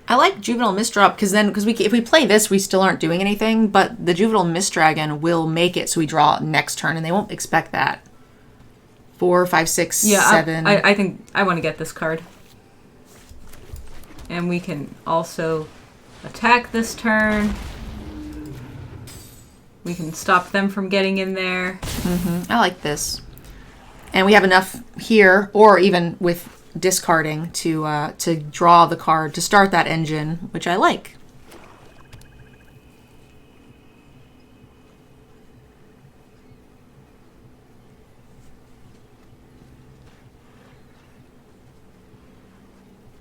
I like Juvenile Mistdrop because if we play this, we still aren't doing anything, but the Juvenile Mist Dragon will make it so we draw next turn, and they won't expect that. 4, 5, 6, 7. I think I want to get this card. And we can also attack this turn. We can stop them from getting in there. I like this. And we have enough here, or even with discarding to draw the card to start that engine, which I like.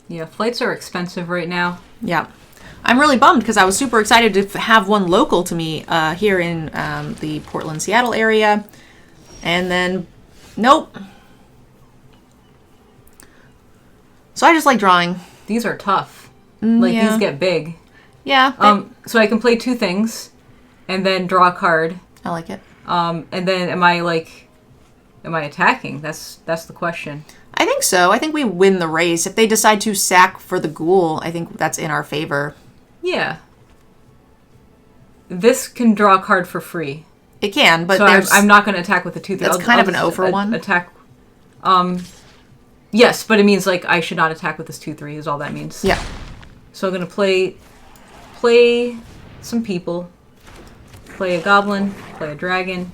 Yeah, flights are expensive right now. Yeah. I'm really bummed because I was super excited to have one local to me here in the Portland, Seattle area. And then, nope. So I just like drawing. These are tough. These get big. Yeah. So I can play 2 things and then draw a card. I like it. And then am I like... am I attacking? That's the question. I think so. I think we win the race. If they decide to sack for the ghoul, I think that's in our favor. Yeah. This can draw a card for free. It can, but so I'm not going to attack with the 2/3. That's kind of an O for one. Attack. Yes, but it means like I should not attack with this 2/3 is all that means. Yeah. So I'm going to play some people. Play a goblin. Play a dragon.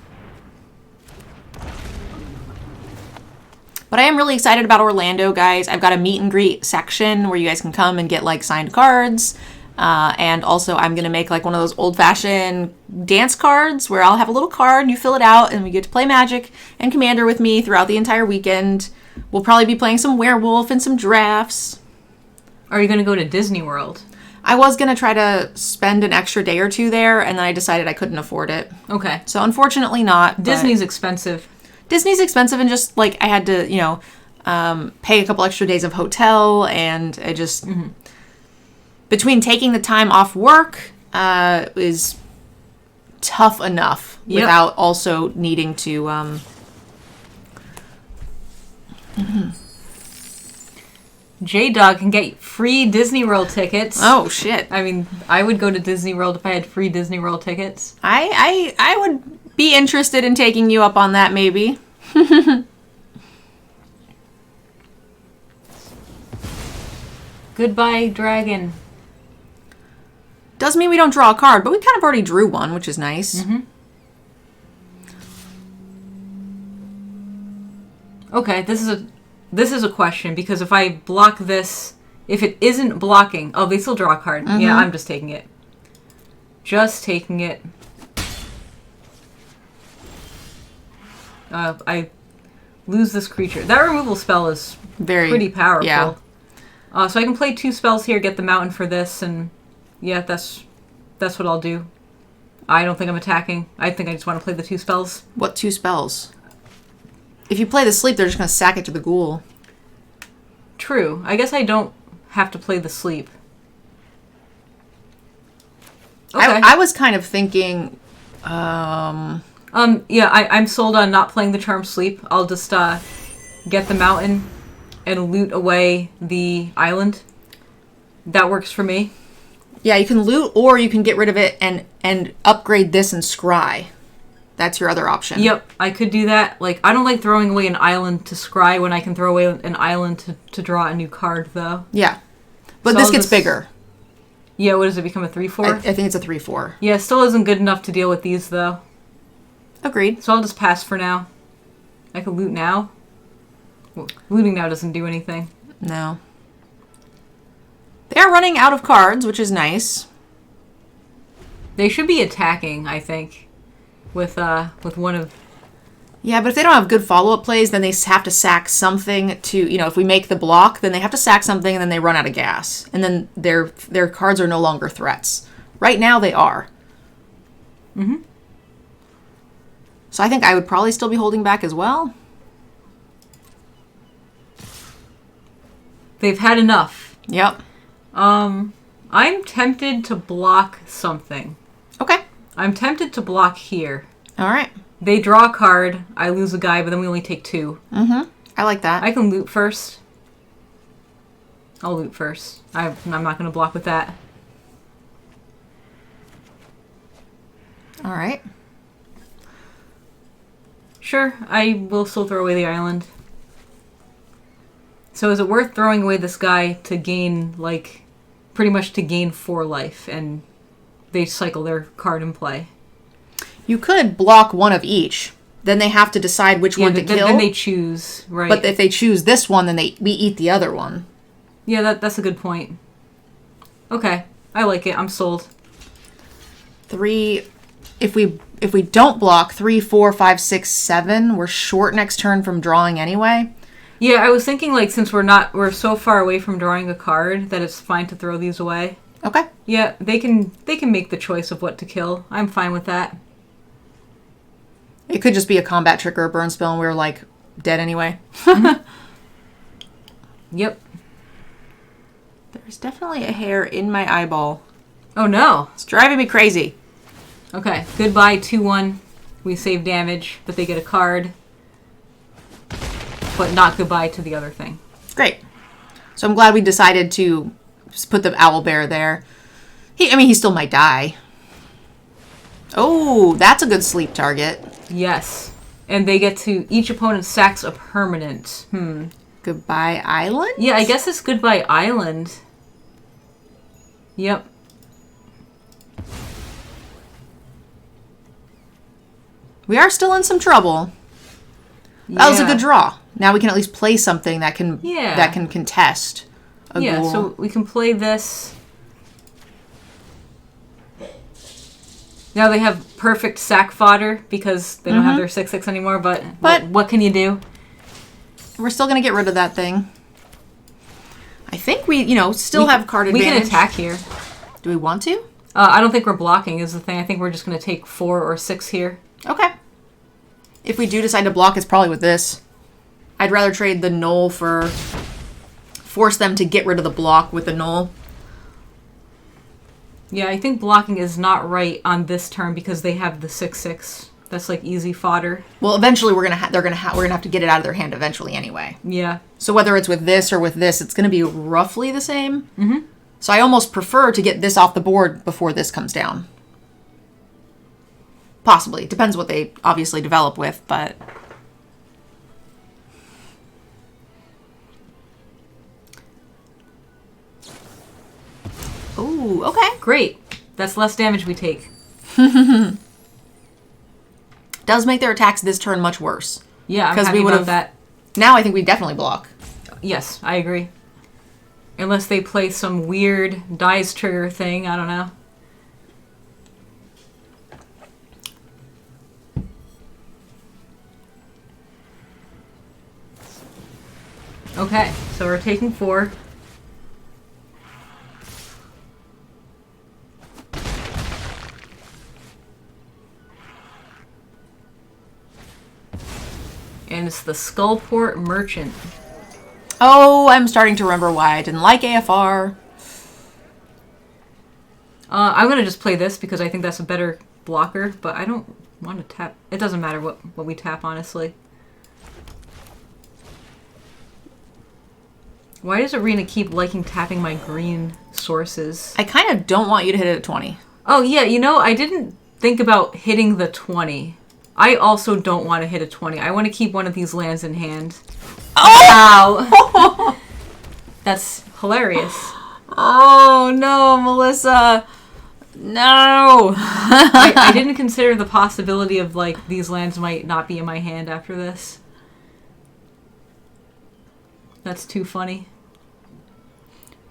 But I am really excited about Orlando, guys. I've got a meet and greet section where you guys can come and get like signed cards. And also I'm going to make like one of those old fashioned dance cards where I'll have a little card and you fill it out and we get to play Magic and Commander with me throughout the entire weekend. We'll probably be playing some Werewolf and some drafts. Are you going to go to Disney World? I was going to try to spend an extra day or two there and then I decided I couldn't afford it. Okay. So unfortunately not. Disney's expensive. Disney's expensive and just like I had to, pay a couple extra days of hotel and I just, between taking the time off work is tough enough without also needing to, J-Dog can get free Disney World tickets. Oh, shit. I mean, I would go to Disney World if I had free Disney World tickets. I would be interested in taking you up on that, maybe. Goodbye, dragon. Does mean we don't draw a card, but we kind of already drew one, which is nice. Mm-hmm. Okay, this is a question, because if I block this, if it isn't blocking... Oh, they still draw a card. Mm-hmm. Yeah, I'm just taking it. Just taking it. I lose this creature. That removal spell is pretty powerful. Yeah. So I can play 2 spells here, get the mountain for this, and yeah, that's what I'll do. I don't think I'm attacking. I think I just want to play the 2 spells. What 2 spells? If you play the sleep, they're just going to sack it to the ghoul. True. I guess I don't have to play the sleep. Okay. I was kind of thinking... Yeah, I'm sold on not playing the Charm Sleep. I'll just get the mountain and loot away the island. That works for me. Yeah, you can loot or you can get rid of it and upgrade this and scry. That's your other option. Yep, I could do that. Like, I don't like throwing away an island to scry when I can throw away an island to draw a new card, though. Yeah. But so this gets bigger. Yeah, what does it become, a 3/4? I think it's a 3/4. Yeah, still isn't good enough to deal with these, though. Agreed. So I'll just pass for now. I can loot now. Well, looting now doesn't do anything. No. They are running out of cards, which is nice. They should be attacking, I think, with one of... Yeah, but if they don't have good follow-up plays, then they have to sack something to, if we make the block, then they have to sack something and then they run out of gas. And then their cards are no longer threats. Right now they are. Mm-hmm. So I think I would probably still be holding back as well. They've had enough. Yep. I'm tempted to block something. Okay. I'm tempted to block here. All right. They draw a card, I lose a guy, but then we only take 2. Mm-hmm. I like that. I can loot first. I'll loot first. I'm not going to block with that. All right. Sure, I will still throw away the island. So is it worth throwing away this guy to gain, pretty much to gain 4 life, and they cycle their card in play? You could block one of each. Then they have to decide which one to kill. Then they choose, right? But if they choose this one, then we eat the other one. Yeah, that's a good point. Okay, I like it. I'm sold. 3. If we don't block 3, 4, 5, 6, 7, we're short next turn from drawing anyway. Yeah, I was thinking since we're so far away from drawing a card that it's fine to throw these away. Okay. Yeah, they can make the choice of what to kill. I'm fine with that. It could just be a combat trick or a burn spell and we're dead anyway. Mm-hmm. Yep. There's definitely a hair in my eyeball. Oh no. It's driving me crazy. Okay, goodbye 2/1. We save damage, but they get a card. but not goodbye to the other thing. Great. So I'm glad we decided to just put the owlbear there. He still might die. Oh, that's a good sleep target. Yes. And they get to... Each opponent sacks a permanent. Goodbye Island? Yeah, I guess it's Goodbye Island. Yep. We are still in some trouble. That was a good draw. Now we can at least play something that can contest a ghoul. So we can play this. Now they have perfect sack fodder because they don't have their 6/6 anymore, but what can you do? We're still going to get rid of that thing. I think we still have card advantage. We can attack here. Do we want to? I don't think we're blocking is the thing. I think we're just going to take 4 or 6 here. Okay. If we do decide to block, it's probably with this. I'd rather trade the knoll force them to get rid of the block with the knoll. Yeah, I think blocking is not right on this turn because they have the 6/6. That's like easy fodder. Well, eventually we're gonna have to get it out of their hand eventually anyway. Yeah. So whether it's with this or with this, it's gonna be roughly the same. Mm-hmm. So I almost prefer to get this off the board before this comes down. Possibly. Depends what they obviously develop with, but... Ooh, okay. Great. That's less damage we take. Does make their attacks this turn much worse. Yeah, I'm happy about that. Now I think we definitely block. Yes, I agree. Unless they play some weird dice trigger thing, I don't know. Okay, so we're taking 4. And it's the Skullport Merchant. Oh, I'm starting to remember why I didn't like AFR. I'm going to just play this because I think that's a better blocker, but I don't want to tap. It doesn't matter what we tap, honestly. Why does Arena keep liking tapping my green sources? I kind of don't want you to hit it at 20. Oh, yeah, I didn't think about hitting the 20. I also don't want to hit a 20. I want to keep one of these lands in hand. Oh! Wow! That's hilarious. Oh, no, Melissa. No! I didn't consider the possibility of, these lands might not be in my hand after this. That's too funny.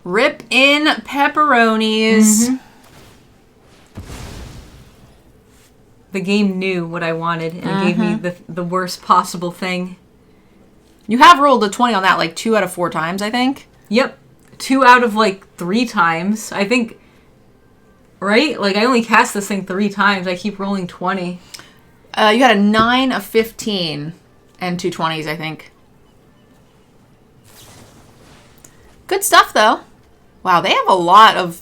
Rip in pepperonis. Mm-hmm. The game knew what I wanted and gave me the worst possible thing. You have rolled a 20 on that 2 out of 4 times, I think. Yep. 2 out of 3 times. I think, right? I only cast this thing 3 times. I keep rolling 20. You got a 9, a 15, and 2 20s, I think. Good stuff, though. Wow, they have a lot of...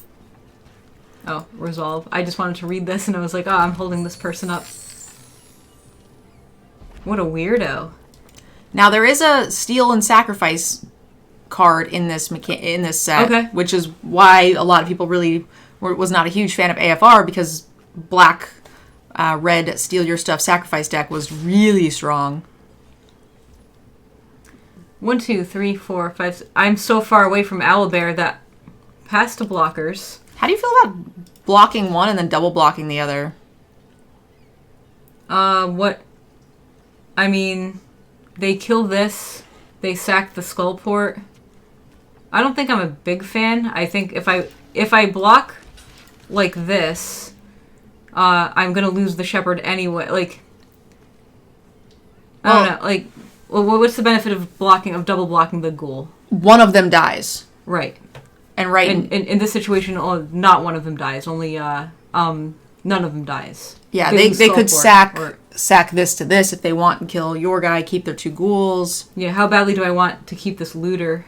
Oh, resolve. I just wanted to read this and I was like, oh, I'm holding this person up. What a weirdo. Now, there is a Steal and Sacrifice card in this set, which is why a lot of people really was not a huge fan of AFR, because black, red, Steal Your Stuff, Sacrifice deck was really strong. 1, 2, 3, 4, 5... I'm so far away from Owlbear that pass to blockers. How do you feel about blocking one and then double blocking the other? What... I mean, they kill this, they sack the Skullport. I don't think I'm a big fan. I think if I block like this, I'm gonna lose the Shepherd anyway. I don't know. What's the benefit of double blocking the Ghoul? One of them dies. Right. And right in this situation, not one of them dies. Only none of them dies. Yeah, they could sack this to this if they want and kill your guy, keep their 2 ghouls. Yeah, how badly do I want to keep this looter?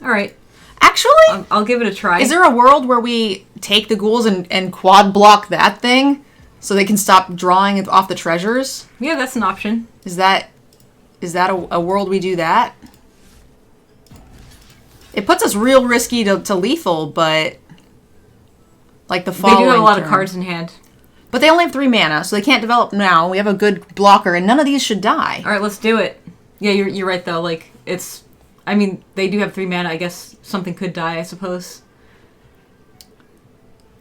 All right. Actually, I'll give it a try. Is there a world where we take the ghouls and quad block that thing so they can stop drawing it off the treasures? Yeah, that's an option. Is that Is that a world we do that? It puts us real risky to lethal, but like the following They do have a lot turn. of cards in hand. But they only have 3 mana, so they can't develop now. We have a good blocker, and none of these should die. All right, let's do it. Yeah, you're right though. Like it's, I mean, they do have 3 mana. I guess something could die. I suppose.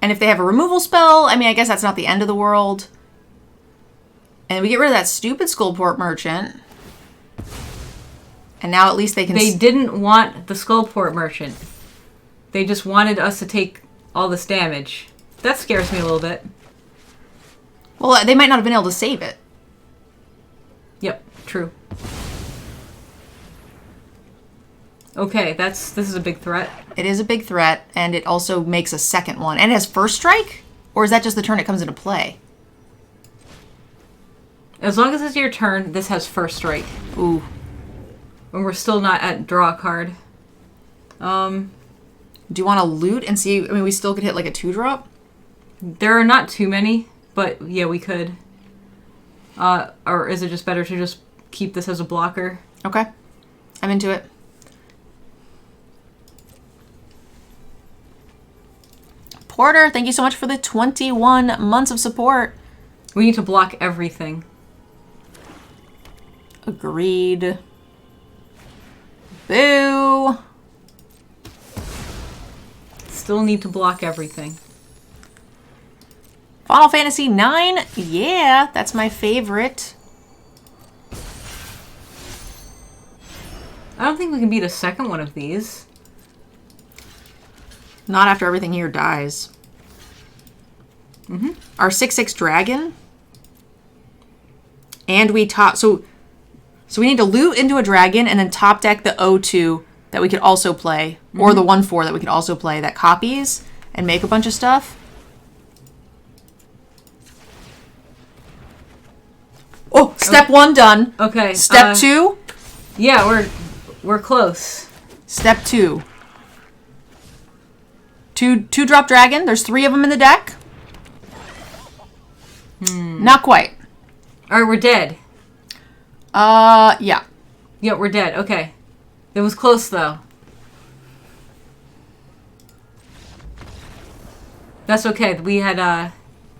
And if they have a removal spell, I mean, I guess that's not the end of the world. And we get rid of that stupid Skullport Merchant. And now at least they can... They didn't want the Skullport Merchant. They just wanted us to take all this damage. That scares me a little bit. Well, they might not have been able to save it. Yep, true. Okay, this is a big threat. It is a big threat, and it also makes a second one. And it has first strike? Or is that just the turn it comes into play? As long as it's your turn, this has first strike. Ooh. And we're still not at draw a card. Do you want to loot and see? I mean, we still could hit like a 2-drop. There are not too many, but yeah, we could. Or is it just better to just keep this as a blocker? Okay. I'm into it. Porter, thank you so much for the 21 months of support. We need to block everything. Agreed. Boo. Still need to block everything. Final Fantasy IX? Yeah, that's my favorite. I don't think we can beat a second one of these. Not after everything here dies. Our 6/6 dragon. And we top... So we need to loot into a dragon and then top deck the O2 that we could also play. Or the 1/4 that we could also play that copies and make a bunch of stuff. Oh, step 1 done. Okay. Step 2. Yeah, we're close. Step 2. 2-drop dragon. There's 3 of them in the deck. Not quite. All right, we're dead. Yeah. Yeah, we're dead. Okay. It was close though. That's okay. We had that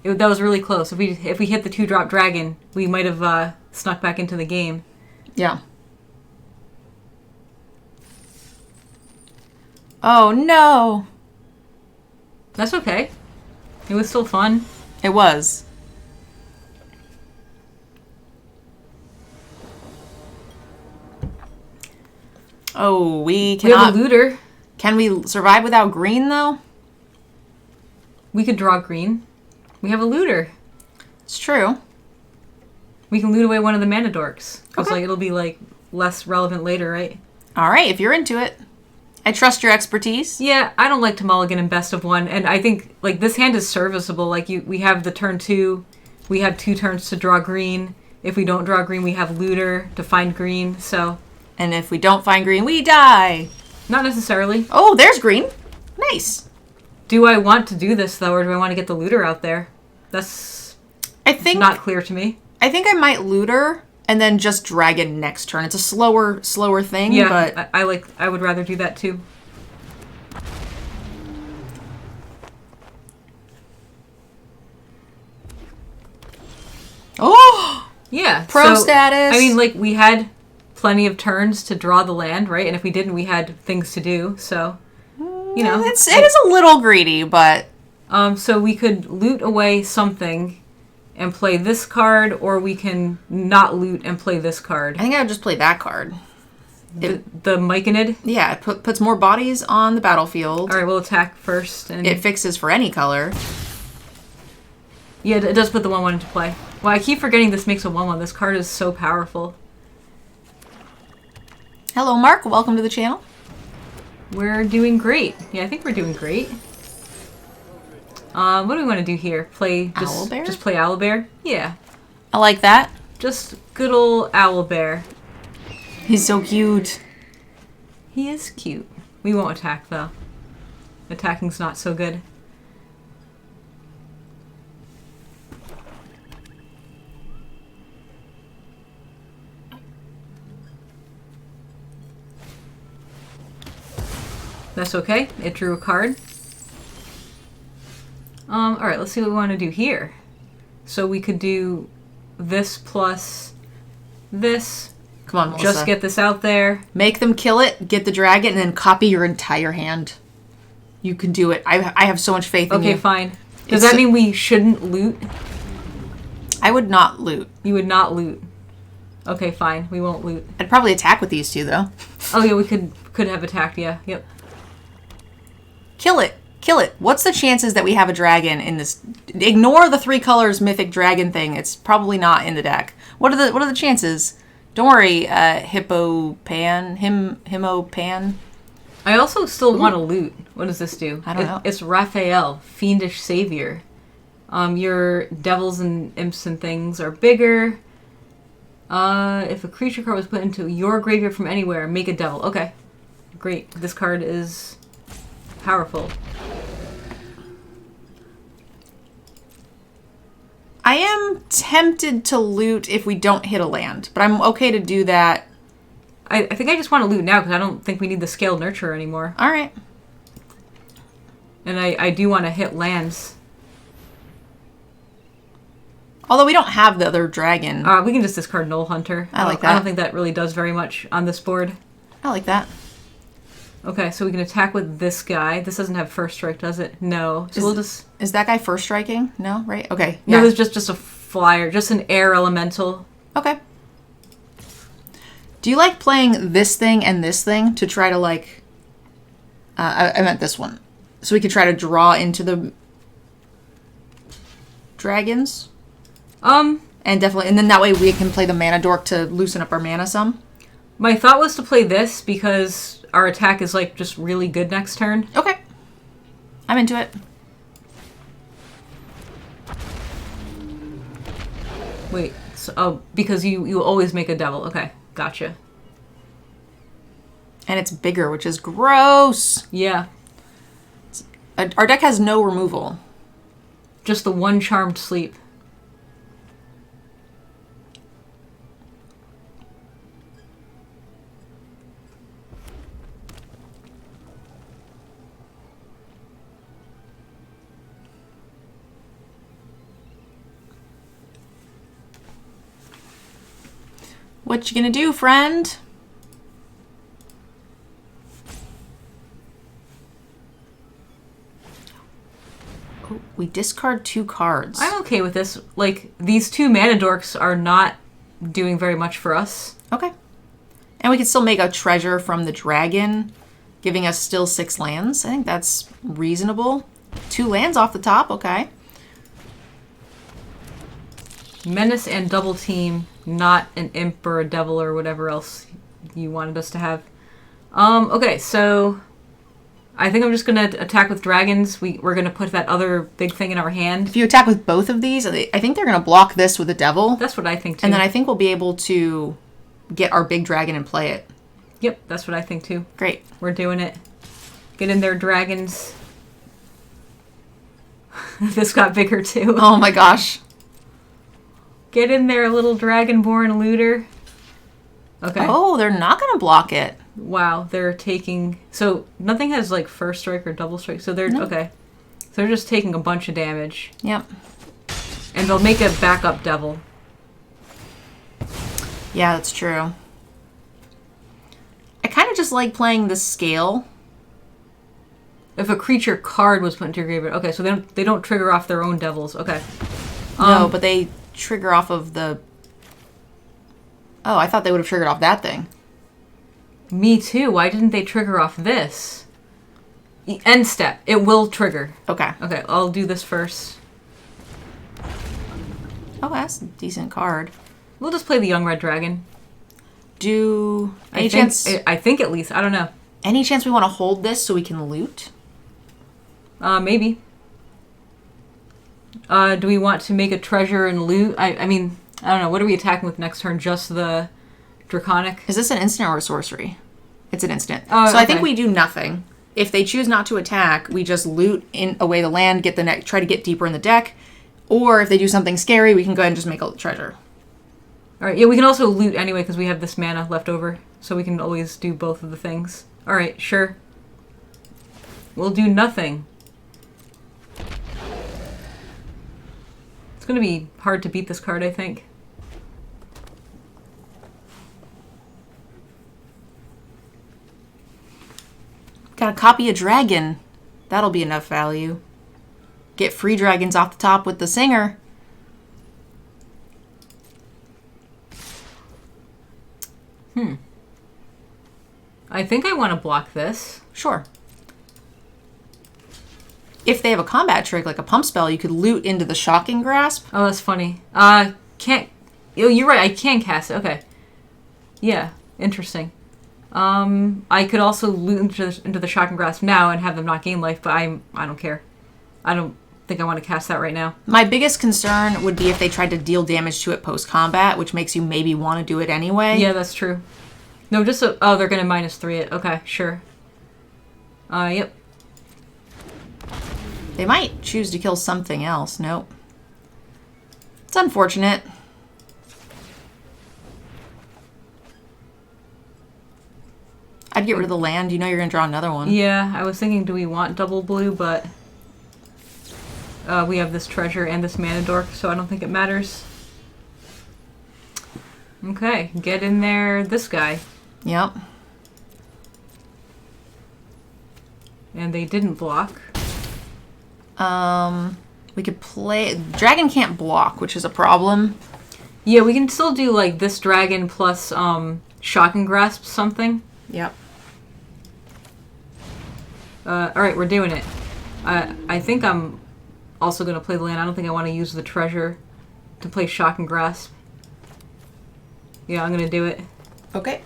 was really close. If we hit the 2-drop dragon, we might have snuck back into the game. Yeah. Oh no. That's okay. It was still fun. It was. Oh, we We have cannot. a looter. Can we survive without green though? We could draw green. We have a looter. It's true. We can loot away one of the mana dorks. Because Okay. like it'll be like less relevant later, right? All right, if you're into it, I trust your expertise. Yeah, I don't like to mulligan in best of 1, and I think like this hand is serviceable. Like we have the turn 2, we have 2 turns to draw green. If we don't draw green, we have looter to find green. So And if we don't find green, we die. not necessarily. Oh, there's green. Nice. Do I want to do this though, or do I want to get the looter out there? That's I think not clear to me. I think I might looter and then just dragon next turn. It's a slower thing, Yeah, but I would rather do that too. oh, Yeah. pro so, status. I mean, like we had plenty of turns to draw the land, right? And if we didn't, we had things to do. So, you know, it is a little greedy, but so we could loot away something and play this card, or we can not loot and play this card. I think I would just play that card. The Mtgnerdgirl. Yeah, it puts more bodies on the battlefield. All right, we'll attack first, and It fixes for any color. yeah, it does put the 1/1 into play. Well, I keep forgetting this makes a 1/1. This card is so powerful. Hello, Mark. Welcome to the channel. We're doing great. Yeah, I think we're doing great. What do we want to do here? Play Owlbear? just play Owlbear? Yeah, I like that. just good old Owlbear. He's so cute. He is cute. We won't attack though. Attacking's not so good. That's okay. It drew a card. Alright, let's see what we want to do here. So we could do this plus this. Come on, Melissa. Just get this out there. Make them kill it, get the dragon, and then copy your entire hand. You can do it. I have so much faith in you. Okay, fine. Does that mean we shouldn't loot? I would not loot. You would not loot. Okay, fine. We won't loot. I'd probably attack with these two, though. Oh, yeah, we could have attacked, yeah. Yep. Kill it. Kill it. What's the chances that we have a dragon in this? Ignore the 3 colors mythic dragon thing. It's probably not in the deck. What are the chances? Don't worry, Himopan. I also still want to loot. What does this do? I don't know. It's Raphael, Fiendish Savior. Your devils and imps and things are bigger. If a creature card was put into your graveyard from anywhere, make a devil. Okay. Great. This card is powerful. I am tempted to loot if we don't hit a land, but I'm okay to do that. I think I just want to loot now because I don't think we need the Scaled Nurture anymore. All right. And I do want to hit lands. Although we don't have the other dragon. We can just discard Null Hunter. I like that. I don't think that really does very much on this board. I like that. Okay, so we can attack with this guy. This doesn't have first strike, does it? No. So we'll just... Is that guy first striking? No, right? Okay. No, Yeah. there's just a flyer. Just an air elemental. Okay. Do you like playing this thing and this thing to try to like... I meant this one. So we could try to draw into the dragons? And definitely... And then that way we can play the mana dork to loosen up our mana some. My thought was to play this because our attack is like just really good next turn. Okay. I'm into it. Wait. So, because you always make a devil. Okay. Gotcha. And it's bigger, which is gross. Yeah. Our deck has no removal. Just the one Charmed Sleep. What you gonna do, friend? Oh, we discard 2 cards. I'm okay with this. Like, these 2 mana dorks are not doing very much for us. Okay. And we can still make a treasure from the dragon, giving us still 6 lands. I think that's reasonable. 2 lands off the top, okay. Menace and double team, not an imp or a devil or whatever else you wanted us to have. Okay, so I think I'm just gonna attack with dragons. We're gonna put that other big thing in our hand. If you attack with both of these, I think they're gonna block this with a devil. That's what I think too. And then I think we'll be able to get our big dragon and play it. Yep, that's what I think too. Great. We're doing it. Get in there, dragons. This got bigger too. Oh my gosh. Get in there, little dragonborn looter. Okay. Oh, they're not going to block it. Wow, they're taking... So, nothing has, like, first strike or double strike. So, they're... No. Okay. So, they're just taking a bunch of damage. Yep. And they'll make a backup devil. Yeah, that's true. I kind of just like playing the scale. If a creature card was put into your graveyard... Okay, so they don't trigger off their own devils. Okay. No, but they trigger off of the... Oh, I thought they would have triggered off that thing. Me too. Why didn't they trigger off this? End step. It will trigger. Okay. Okay, I'll do this first. Oh, that's a decent card. We'll just play the Young Red Dragon. Any chance... I think at least. I don't know. Any chance we want to hold this so we can loot? Maybe. Do we want to make a treasure and loot? I mean, I don't know. What are we attacking with next turn? Just the Draconic? Is this an instant or a sorcery? It's an instant. Oh, so I okay. think we do nothing. If they choose not to attack, we just loot away the land, get the try to get deeper in the deck. Or if they do something scary, we can go ahead and just make a treasure. All right. Yeah, we can also loot anyway because we have this mana left over. So we can always do both of the things. All right, sure. will do nothing. It's going to be hard to beat this card, I think. Got to copy a dragon. That'll be enough value. Get free dragons off the top with the singer. I think I want to block this. Sure. If they have a combat trick, like a pump spell, you could loot into the Shocking Grasp. Oh, that's funny. Can't... Oh, you're right. I can cast it. Okay. Yeah. Interesting. I could also loot into the Shocking Grasp now and have them not gain life, but I don't care. I don't think I want to cast that right now. My biggest concern would be if they tried to deal damage to it post-combat, which makes you maybe want to do it anyway. Yeah, that's true. No, just oh, they're gonna -3 it. Okay, sure. Yep. They might choose to kill something else. Nope. It's unfortunate. I'd get rid of the land. You know you're gonna draw another one. Yeah, I was thinking, do we want double blue, but we have this treasure and this mana dork, so I don't think it matters. Okay, get in there, this guy. Yep. And they didn't block. We could play... Dragon can't block, which is a problem. Yeah, we can still do, like, this dragon plus, Shocking Grasp something. Yep. Alright, we're doing it. I think I'm also going to play the land. I don't think I want to use the treasure to play Shocking Grasp. Yeah, I'm going to do it. Okay.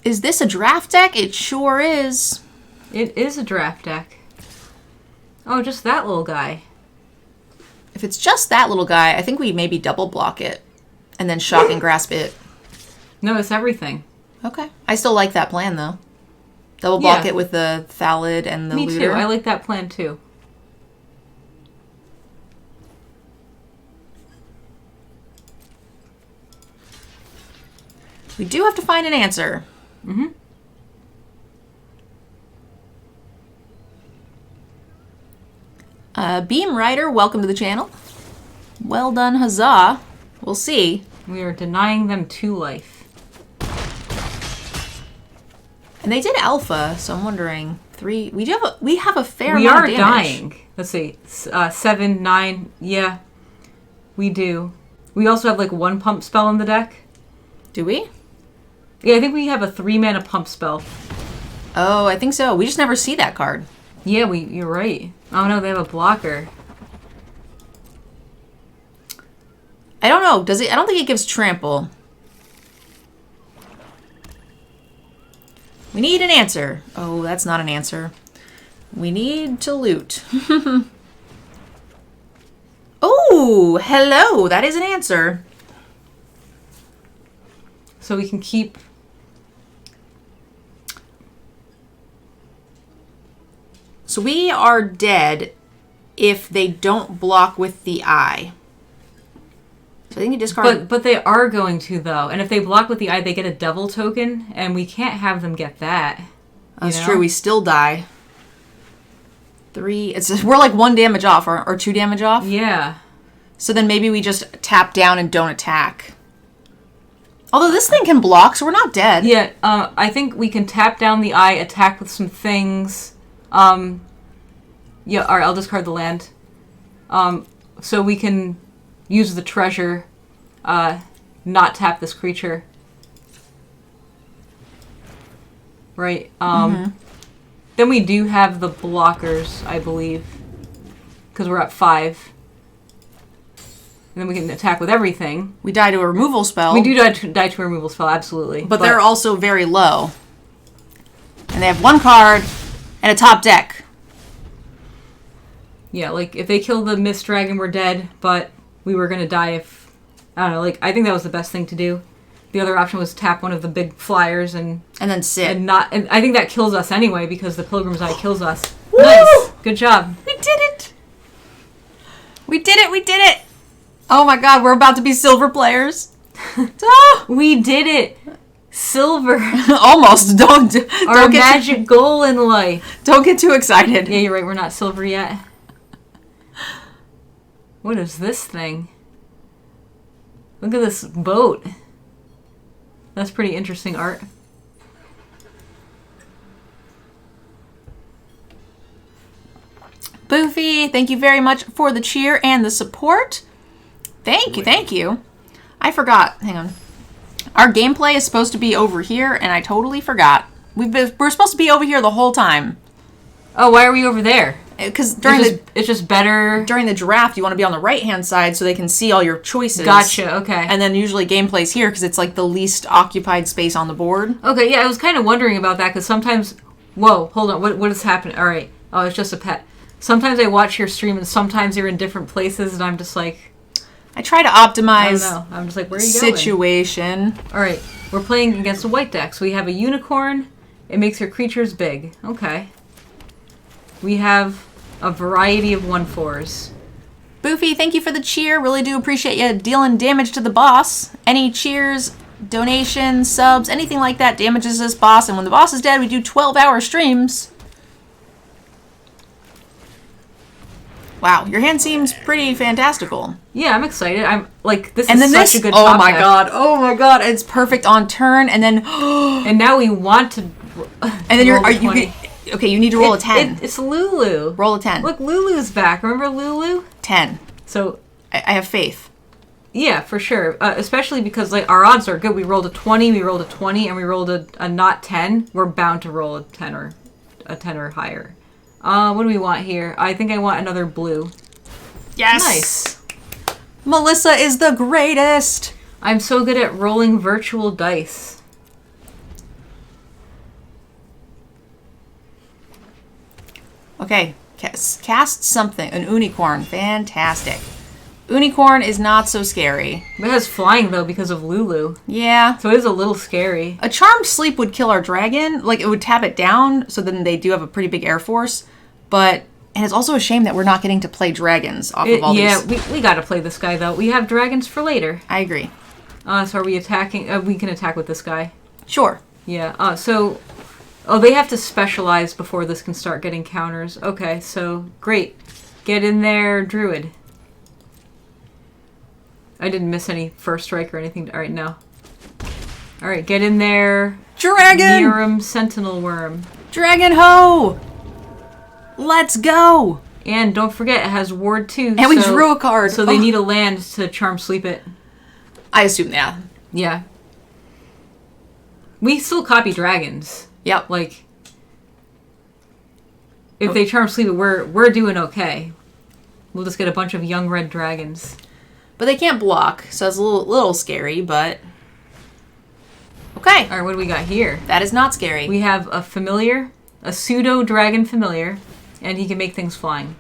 Is this a draft deck? It sure is. It is a draft deck. Oh, just that little guy. If it's just that little guy, I think we maybe double block it and then Shocking Grasp it. No, it's everything. Okay. I still like that plan, though. Double block it with the Thallid and the Me Looter. too. I like that plan, too. We do have to find an answer. Mm-hmm. Beam Rider, welcome to the channel. Well done, huzzah. We'll see. We are denying them 2 life. And they did alpha, so I'm wondering 3. We have a fair We amount are of damage. dying. Let's see. 7, 9. Yeah, we do. We also have like 1 pump spell in the deck. Do we? Yeah, I think we have a 3-mana pump spell. Oh, I think so. We just never see that card. Yeah, you're right. Oh no, they have a blocker. I don't know. Does it? I don't think it gives trample. We need an answer. Oh, that's not an answer. We need to loot. Oh, hello. That is an answer. So we can keep... So we are dead if they don't block with the eye. So I think you discard... But they are going to, though. And if they block with the eye, they get a devil token, and we can't have them get that. That's true. We still die. 3... We're like 1 damage off, or 2 damage off. Yeah. So then maybe we just tap down and don't attack. Although this thing can block, so we're not dead. Yeah, I think we can tap down the eye, attack with some things. Yeah, alright, I'll discard the land. So we can use the treasure, not tap this creature. Right, Then we do have the blockers, I believe. Because we're at 5. And then we can attack with everything. We die to a removal spell. We do die to a removal spell, absolutely. But they're also very low. And they have 1 card and a top deck. Yeah, like, if they kill the Mist Dragon, we're dead, but we were gonna die if... I don't know, like, I think that was the best thing to do. The other option was tap one of the big flyers and then sit. And I think that kills us anyway, because the Pilgrim's Eye kills us. Woo! Nice! Good job. We did it! We did it! We did it! Oh my god, we're about to be silver players. We did it! Silver. Almost. Don't Our get magic goal in life. don't get too excited. Yeah, you're right. We're not silver yet. What is this thing? Look at this boat. That's pretty interesting art. Boofy, thank you very much for the cheer and the support. Thank you. I forgot. Hang on. Our gameplay is supposed to be over here, and I totally forgot. We're supposed to be over here the whole time. Oh, why are we over there? Because It's just better. during the draft, you want to be on the right-hand side so they can see all your choices. Gotcha, okay. And then usually gameplay's here because it's like the least occupied space on the board. Okay, yeah, I was kind of wondering about that because sometimes... Whoa, hold on. What is happening? All right. Oh, it's just a pet. Sometimes I watch your stream and sometimes you're in different places and I'm just like... I try to I optimize don't know. I'm just like, where are you going? situation. All right. We're playing against a white deck. So we have a unicorn. It makes your creatures big. Okay. We have a variety of 1/4s. Boofy, thank you for the cheer. Really do appreciate you dealing damage to the boss. Any cheers, donations, subs, anything like that damages this boss. And when the boss is dead, we do 12-hour streams. Wow, your hand seems pretty fantastical. Yeah, I'm excited. I'm like, this And is then such a good oh top my deck. god, oh my god, it's perfect on turn, and then And now we want to... and then roll the 20. okay, you need to roll a 10. It's Lulu. Roll a 10. Look, Lulu's back. Remember Lulu? 10. So, I have faith. yeah, for sure. Especially because like our odds are good. We rolled a 20, we rolled a 20, and we rolled a not 10. We're bound to roll a 10 or higher. What do we want here? I think I want another blue. Yes. Nice. Melissa is the greatest. I'm so good at rolling virtual dice. Okay, cast something. An unicorn. Fantastic. Unicorn is not so scary. It has flying though because of Lulu. Yeah. So it is a little scary. A charmed sleep would kill our dragon. Like, it would tap it down, so then they do have a pretty big air force. But, and it's also a shame that we're not getting to play dragons off of all Yeah, these. we gotta play this guy though. We have dragons for later. I agree. So are we attacking? We can attack with this guy. Sure. Yeah. Oh, they have to specialize before this can start getting counters. Okay, so great. Get in there, Druid. I didn't miss any first strike or anything. All right, no. All right, get in there. Dragon! Miram Sentinel Worm. Dragon ho! Let's go! And don't forget, it has Ward 2. And we drew a card. So they need a land to Charm Sleep it. I assume, yeah. Yeah. We still copy dragons. Yep. Like, if they Charm Sleep it, we're doing okay. We'll just get a bunch of young red dragons. But they can't block, so it's a little scary, but... Okay. All right, what do we got here? That is not scary. We have a familiar, a pseudo dragon familiar, and he can make things flying.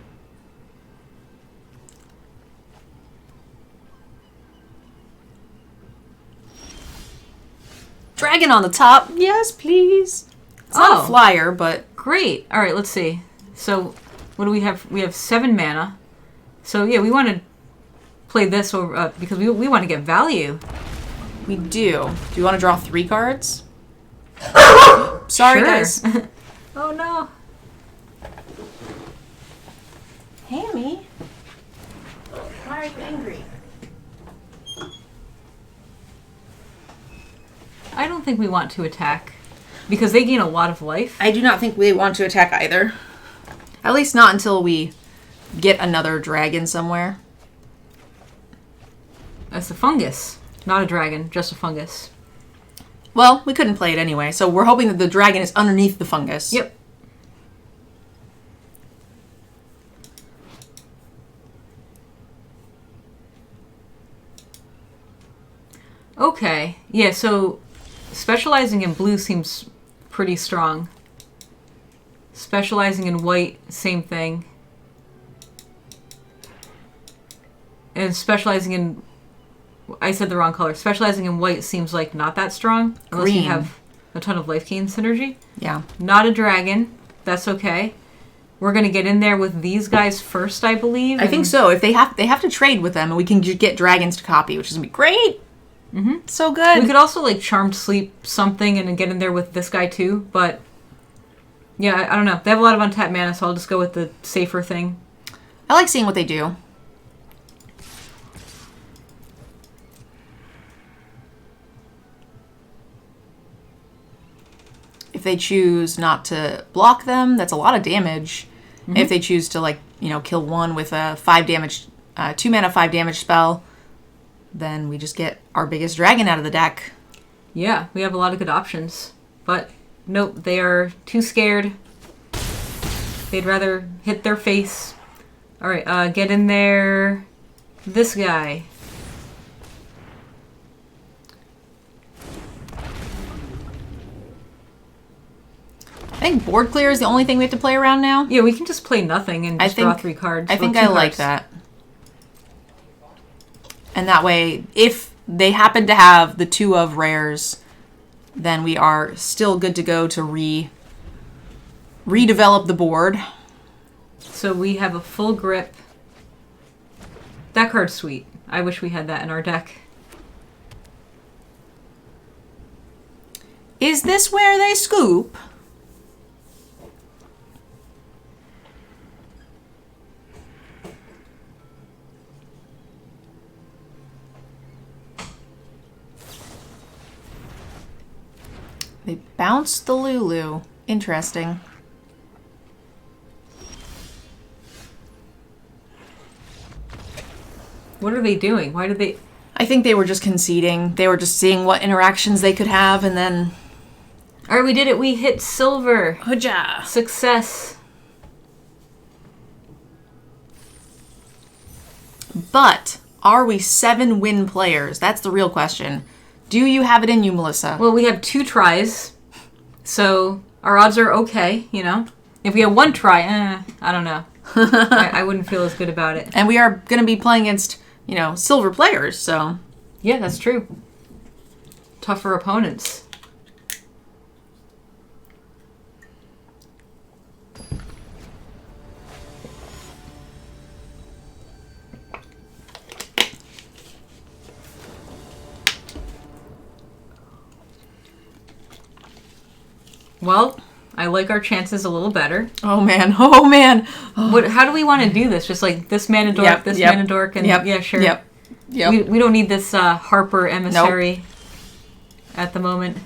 Dragon on the top. Yes, please. It's not a flyer, but... Great. All right, let's see. So, what do we have? We have 7 mana. So, yeah, we want to play this over because we want to get value. We do. Do you want to draw 3 cards? Sorry, guys. Oh, no. Hammy? Why are you angry? I don't think we want to attack because they gain a lot of life. I do not think we want to attack either. At least not until we get another dragon somewhere. That's a fungus. Not a dragon, just a fungus. Well, we couldn't play it anyway, so we're hoping that the dragon is underneath the fungus. Yep. Okay. Yeah, so specializing in blue seems pretty strong. Specializing in white, same thing. And specializing in... I said the wrong color. Specializing in white seems like not that strong. Unless Green. you have a ton of life gain synergy. Yeah. Not a dragon. That's okay. We're going to get in there with these guys first, I believe. I think so. If they have to trade with them, and we can get dragons to copy, which is going to be great. So good. We could also like Charmed Sleep something and then get in there with this guy too, but yeah, I don't know. They have a lot of untapped mana, so I'll just go with the safer thing. I like seeing what they do. If they choose not to block them, that's a lot of damage. If they choose to, like, kill one with a 5 damage, 2 mana, 5 damage spell, then we just get our biggest dragon out of the deck. Yeah, we have a lot of good options. But nope, they are too scared. They'd rather hit their face. Alright, get in there. This guy. I think board clear is the only thing we have to play around now. Yeah, we can just play nothing and just draw 3 cards. I think I like that. And that way, if they happen to have the 2 of rares, then we are still good to go to redevelop the board. So we have a full grip. That card's sweet. I wish we had that in our deck. Is this where they scoop? They bounced the Lulu. Interesting. What are they doing? Why did they... I think they were just conceding. They were just seeing what interactions they could have, and then... Alright, we did it. We hit silver. Hooja! Success. But, are we 7-win players? That's the real question. Do you have it in you, Melissa? Well, we have 2 tries, so our odds are okay, If we have 1 try, I don't know. I wouldn't feel as good about it. And we are going to be playing against, silver players, so... Yeah, that's true. Tougher opponents. Well, I like our chances a little better. Oh, man. Oh, man. Oh. How do we want to do this? Just like this mana dork, mana dork, and yeah, sure. Yep. We don't need this Harper emissary at the moment.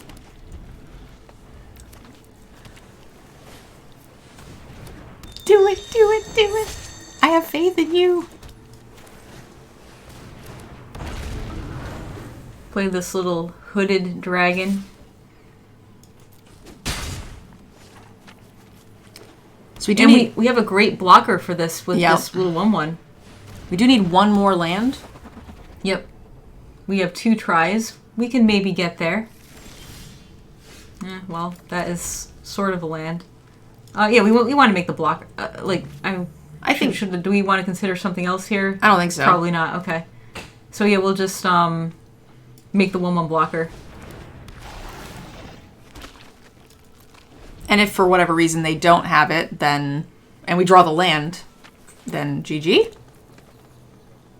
Do it, do it, do it. I have faith in you. Play this little hooded dragon. So we do we have a great blocker for this with this little 1/1. We do need 1 more land. Yep. We have 2 tries. We can maybe get there. Well, that is sort of a land. Yeah, we want to make the block. I think do we want to consider something else here? I don't think so. Probably not. Okay. So yeah, we'll just make the 1/1 blocker. And if for whatever reason they don't have it, then and we draw the land, then GG.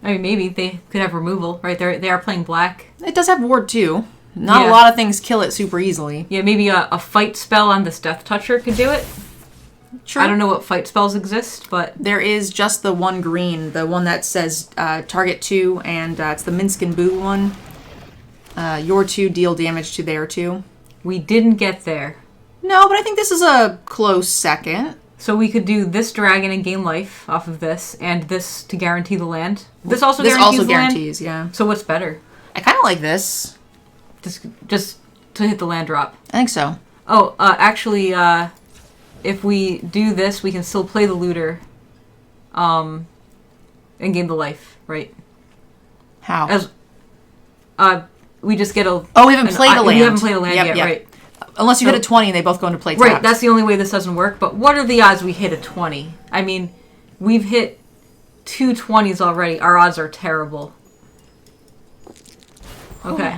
I mean, maybe they could have removal, right? They are playing black. It does have ward too. Not a lot of things kill it super easily. Yeah, maybe a fight spell on this Death Toucher could do it. True. I don't know what fight spells exist, but... There is just the 1 green, the one that says target 2, and it's the Minskin Boo one. Your 2 deal damage to their 2. We didn't get there. No, but I think this is a close second. So we could do this dragon and gain life off of this, and this to guarantee the land. This also guarantees, yeah. So what's better? I kind of like this. Just to hit the land drop. I think so. Oh, actually, if we do this, we can still play the looter, and gain the life, right? How? We just get a... Oh, we haven't played a land. We haven't played a land yet, right? Unless you hit a 20 and they both go into play tapped. Right, that's the only way this doesn't work. But what are the odds we hit a 20? I mean, we've hit 2 20s already. Our odds are terrible. Okay.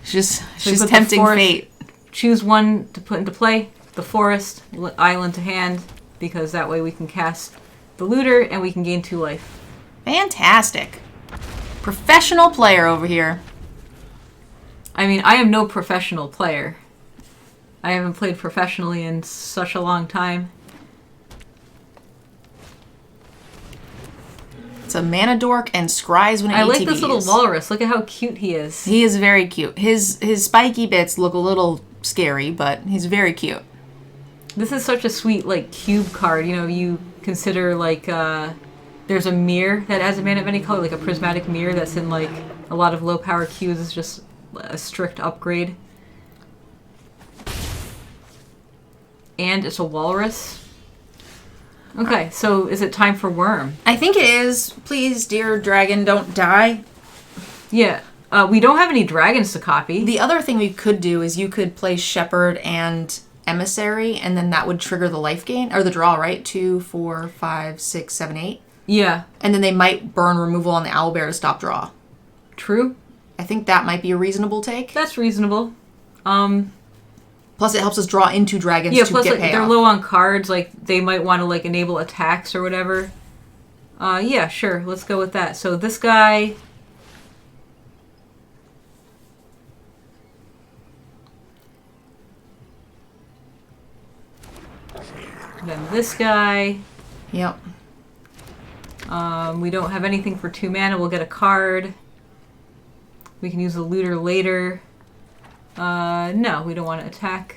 She's tempting fate. Choose 1 to put into play. The forest, island to hand, because that way we can cast the looter and we can gain 2 life. Fantastic. Professional player over here. I mean, I am no professional player. I haven't played professionally in such a long time. It's a mana dork and scries when it I like ATBs. this little walrus. Look at how cute he is. He is very cute. His spiky bits look a little scary, but he's very cute. This is such a sweet, like, cube card. You know, you consider, like, there's a mirror that has a mana of any color, like a prismatic mirror that's in, like, a lot of low-power cubes. It's just a strict upgrade. And it's a walrus. Okay, so is it time for Worm? I think it is. Please, dear dragon, don't die. Yeah. We don't have any dragons to copy. The other thing we could do is you could play Shepherd and Emissary, and then that would trigger the life gain, or the draw, right? 2, 4, 5, 6, 7, 8. Yeah. And then they might burn removal on the owlbear to stop draw. True. I think that might be a reasonable take. That's reasonable. Plus, it helps us draw into dragons to plus, get like, payoff. they're low on cards. Like, they might want to, like, enable attacks or whatever. Yeah, sure. Let's go with that. So this guy... Then this guy. Yep. We don't have anything for 2 mana. We'll get a card. We can use the looter later. No, we don't want to attack.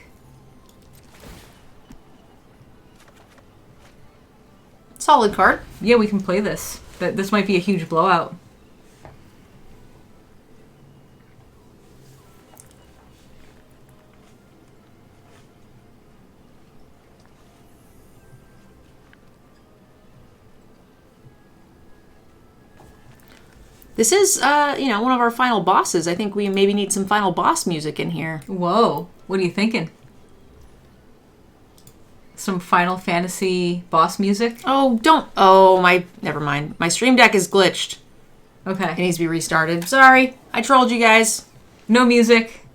Solid card. Yeah, we can play this. This might be a huge blowout. This is, one of our final bosses. I think we maybe need some final boss music in here. Whoa. What are you thinking? Some Final Fantasy boss music? Oh, never mind. My stream deck is glitched. It Okay. needs to be restarted. Sorry. I trolled you guys. No music.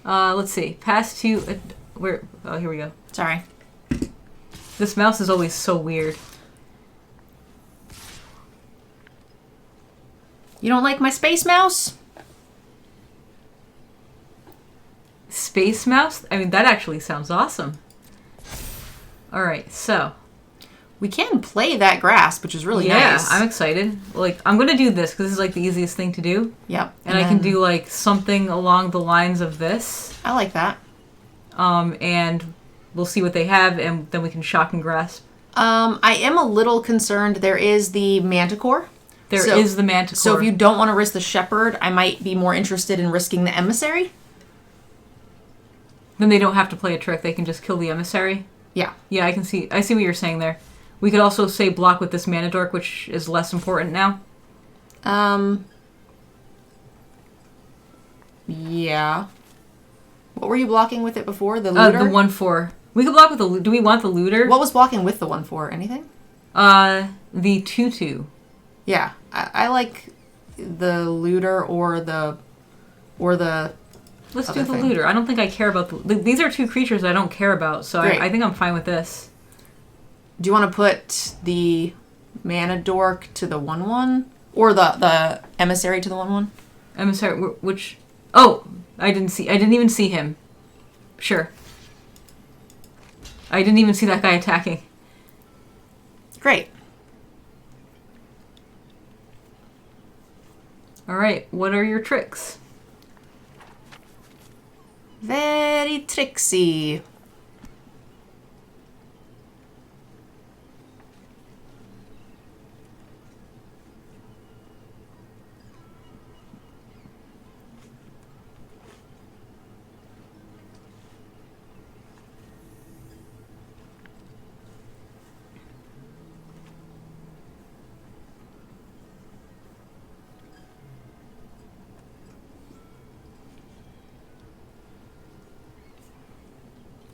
Let's see. Pass to... where? Oh, here we go. Sorry. This mouse is always so weird. You don't like my space mouse? Space mouse? I mean, that actually sounds awesome. Alright, so... We can play that grasp, which is really nice. Yeah, I'm excited. Like, I'm gonna do this, because this is, like, the easiest thing to do. Yep. And I can do, like, something along the lines of this. I like that. And we'll see what they have, and then we can shock and grasp. I am a little concerned. There is the Manticore. There is the Manticore. So if you don't want to risk the Shepherd, I might be more interested in risking the Emissary. Then they don't have to play a trick. They can just kill the Emissary. Yeah. Yeah, I see what you're saying there. We could also say block with this Mana Dork, which is less important now. Yeah. What were you blocking with it before? The looter? The 1/4. We could block with the... Do we want the looter? What was blocking with the 1/4? Anything? The 2/2. Yeah. I like the looter or the Let's do other the thing. looter. I don't think I care about the... These are 2 creatures I don't care about, so I think I'm fine with this. Do you want to put the Mana Dork to the 1/1? Or the Emissary to the 1/1? Emissary, which... Oh! I didn't even see him. Sure. I didn't even see that guy attacking. Great. Alright, what are your tricks? Very tricksy.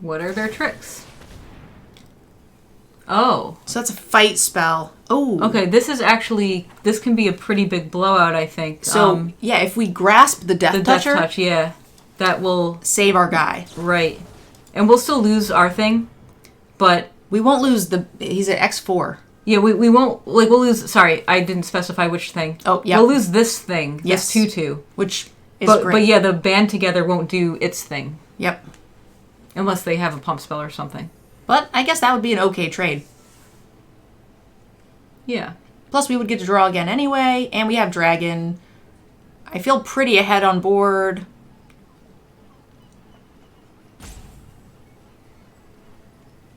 What are their tricks? Oh. So that's a fight spell. Oh. Okay, this can be a pretty big blowout, I think. So, yeah, if we grasp the Death Toucher, Death Touch, yeah. That will... save our guy. Right. And we'll still lose our thing, but... We won't lose he's at X4. Yeah, we won't, like, we'll lose, sorry, I didn't specify which thing. Oh, yeah. We'll lose this thing, Yes. this tutu. Which is But great. yeah, the band together won't do its thing. Yep. Unless they have a pump spell or something. But I guess that would be an okay trade. Yeah. Plus, we would get to draw again anyway, and we have Dragon. I feel pretty ahead on board.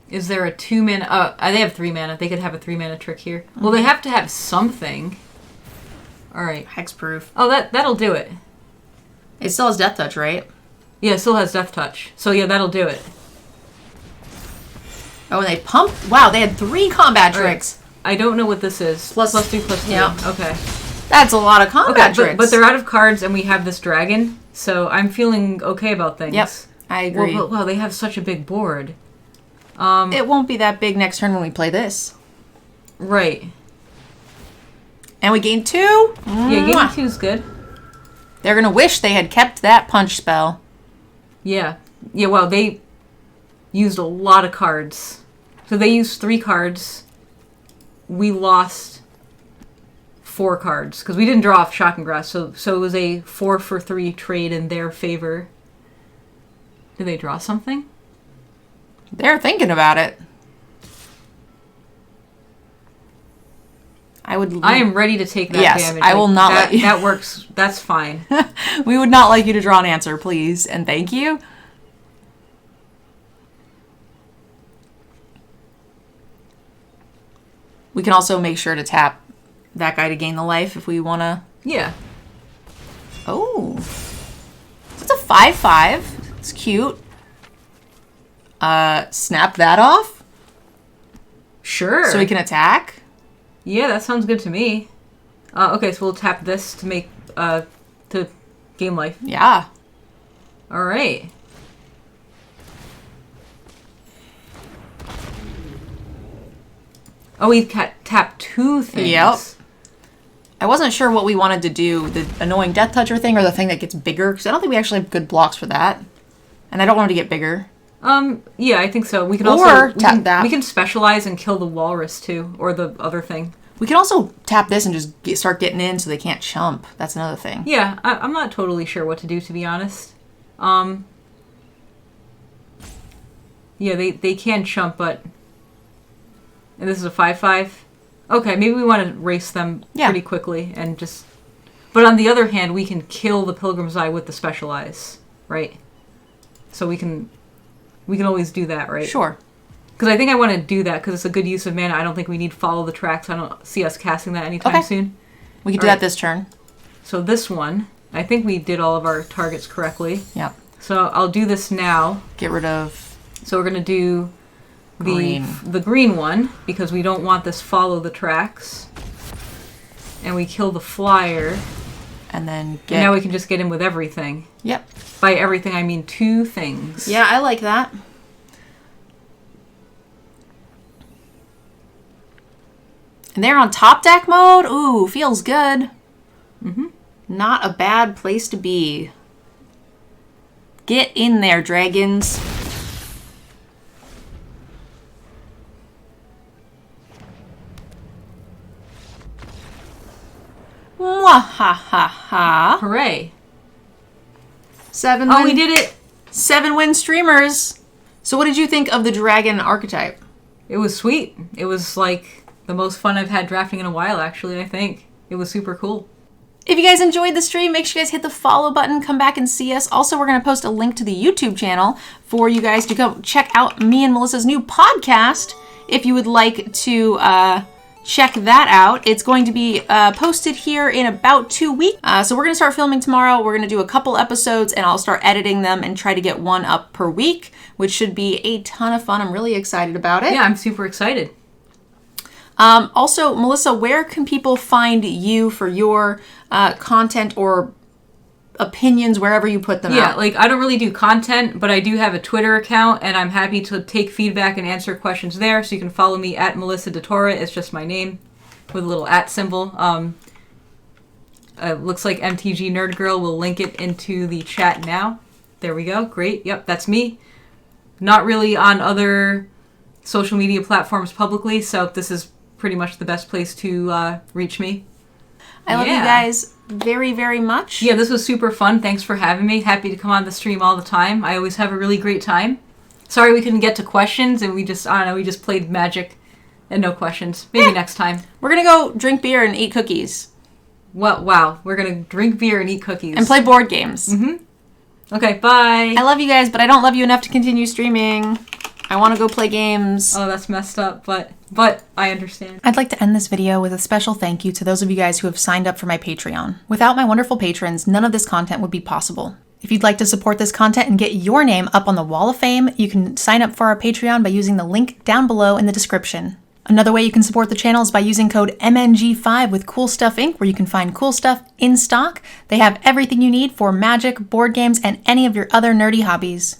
Is there a 2 mana? They have 3 mana. They could have a 3 mana trick here. Well, they have to have something. All right. Hexproof. Oh, that'll do it. It still has Death Touch, right? Yeah, it still has Death Touch. So yeah, that'll do it. Oh, and they pumped. Wow, they had 3 combat All right. tricks. I don't know what this is. Plus 2/+2. Yeah. Okay. That's a lot of combat tricks. But they're out of cards, and we have this dragon, so I'm feeling okay about things. Yep, I agree. Well, they have such a big board. It won't be that big next turn when we play this. Right. And we gain 2. Yeah, game 2 is good. They're going to wish they had kept that punch spell. Yeah. Yeah, well, they used a lot of cards. So they used 3 cards. We lost 4 cards, because we didn't draw off Shocking Grasp, so it was a 4 for 3 trade in their favor. Did they draw something? They're thinking about it. I am ready to take that yes, damage. I will not that, let you. That works. That's fine. We would not like you to draw an answer, please, and thank you. We can also make sure to tap that guy to gain the life if we want to. Yeah. Oh. It's a 5/5. It's cute. Snap that off Sure. so we can attack. Yeah, that sounds good to me. Okay, so we'll tap this to make to gain life. Yeah. All right. Oh, we tapped 2 things. Yep. I wasn't sure what we wanted to do, the annoying Death Toucher thing or the thing that gets bigger, because I don't think we actually have good blocks for that. And I don't want it to get bigger. Yeah, I think so. We can Or also tap that. We can specialize and kill the walrus too, or the other thing. We can also tap this and just start getting in so they can't chump. That's another thing. Yeah, I'm not totally sure what to do, to be honest. Yeah, they can chump, but... And this is a 5/5? Okay, maybe we want to race them pretty quickly and just... But on the other hand, we can kill the Pilgrim's Eye with the Specialize, right? So we can always do that, right? Sure. Because I think I want to do that because it's a good use of mana. I don't think we need Follow the Tracks. I don't see us casting that anytime soon. We can do that this turn. So this one, I think we did all of our targets correctly. Yep. So I'll do this now. Get rid of... So we're going to do the green one because we don't want this Follow the Tracks. And we kill the flyer. And then And now we can just get in with everything. Yep. By everything, I mean 2 things. Yeah, I like that. And they're on top deck mode. Ooh, feels good. Mm-hmm. Not a bad place to be. Get in there, dragons. Mwahaha. Hooray. 7 Oh, win. we did it. 7 win streamers. So what did you think of the dragon archetype? It was sweet. It was like the most fun I've had drafting in a while, actually, I think. It was super cool. If you guys enjoyed the stream, make sure you guys hit the follow button, come back and see us. Also, we're going to post a link to the YouTube channel for you guys to go check out me and Melissa's new podcast if you would like to check that out. It's going to be posted here in about 2 weeks. So we're going to start filming tomorrow. We're going to do a couple episodes and I'll start editing them and try to get one up per week, which should be a ton of fun. I'm really excited about it. Yeah, I'm super excited. Also, Melissa, where can people find you for your content or opinions wherever you put them out? Yeah, like I don't really do content, but I do have a Twitter account and I'm happy to take feedback and answer questions there. So you can follow me at Melissa DeTora. It's just my name with a little @ symbol. Looks like Mtgnerdgirl will link it into the chat now. There we go. Great. Yep, that's me. Not really on other social media platforms publicly, so this is pretty much the best place to reach me. I love you guys very, very much. Yeah, this was super fun. Thanks for having me. Happy to come on the stream all the time. I always have a really great time. Sorry we couldn't get to questions, and we just played Magic and no questions. Maybe next time. We're going to go drink beer and eat cookies. What? Wow. We're going to drink beer and eat cookies. And play board games. Okay, bye. I love you guys, but I don't love you enough to continue streaming. I want to go play games. Oh, that's messed up, but I understand. I'd like to end this video with a special thank you to those of you guys who have signed up for my Patreon. Without my wonderful patrons, none of this content would be possible. If you'd like to support this content and get your name up on the Wall of Fame, you can sign up for our Patreon by using the link down below in the description. Another way you can support the channel is by using code MNG5 with Cool Stuff Inc., where you can find cool stuff in stock. They have everything you need for Magic, board games, and any of your other nerdy hobbies.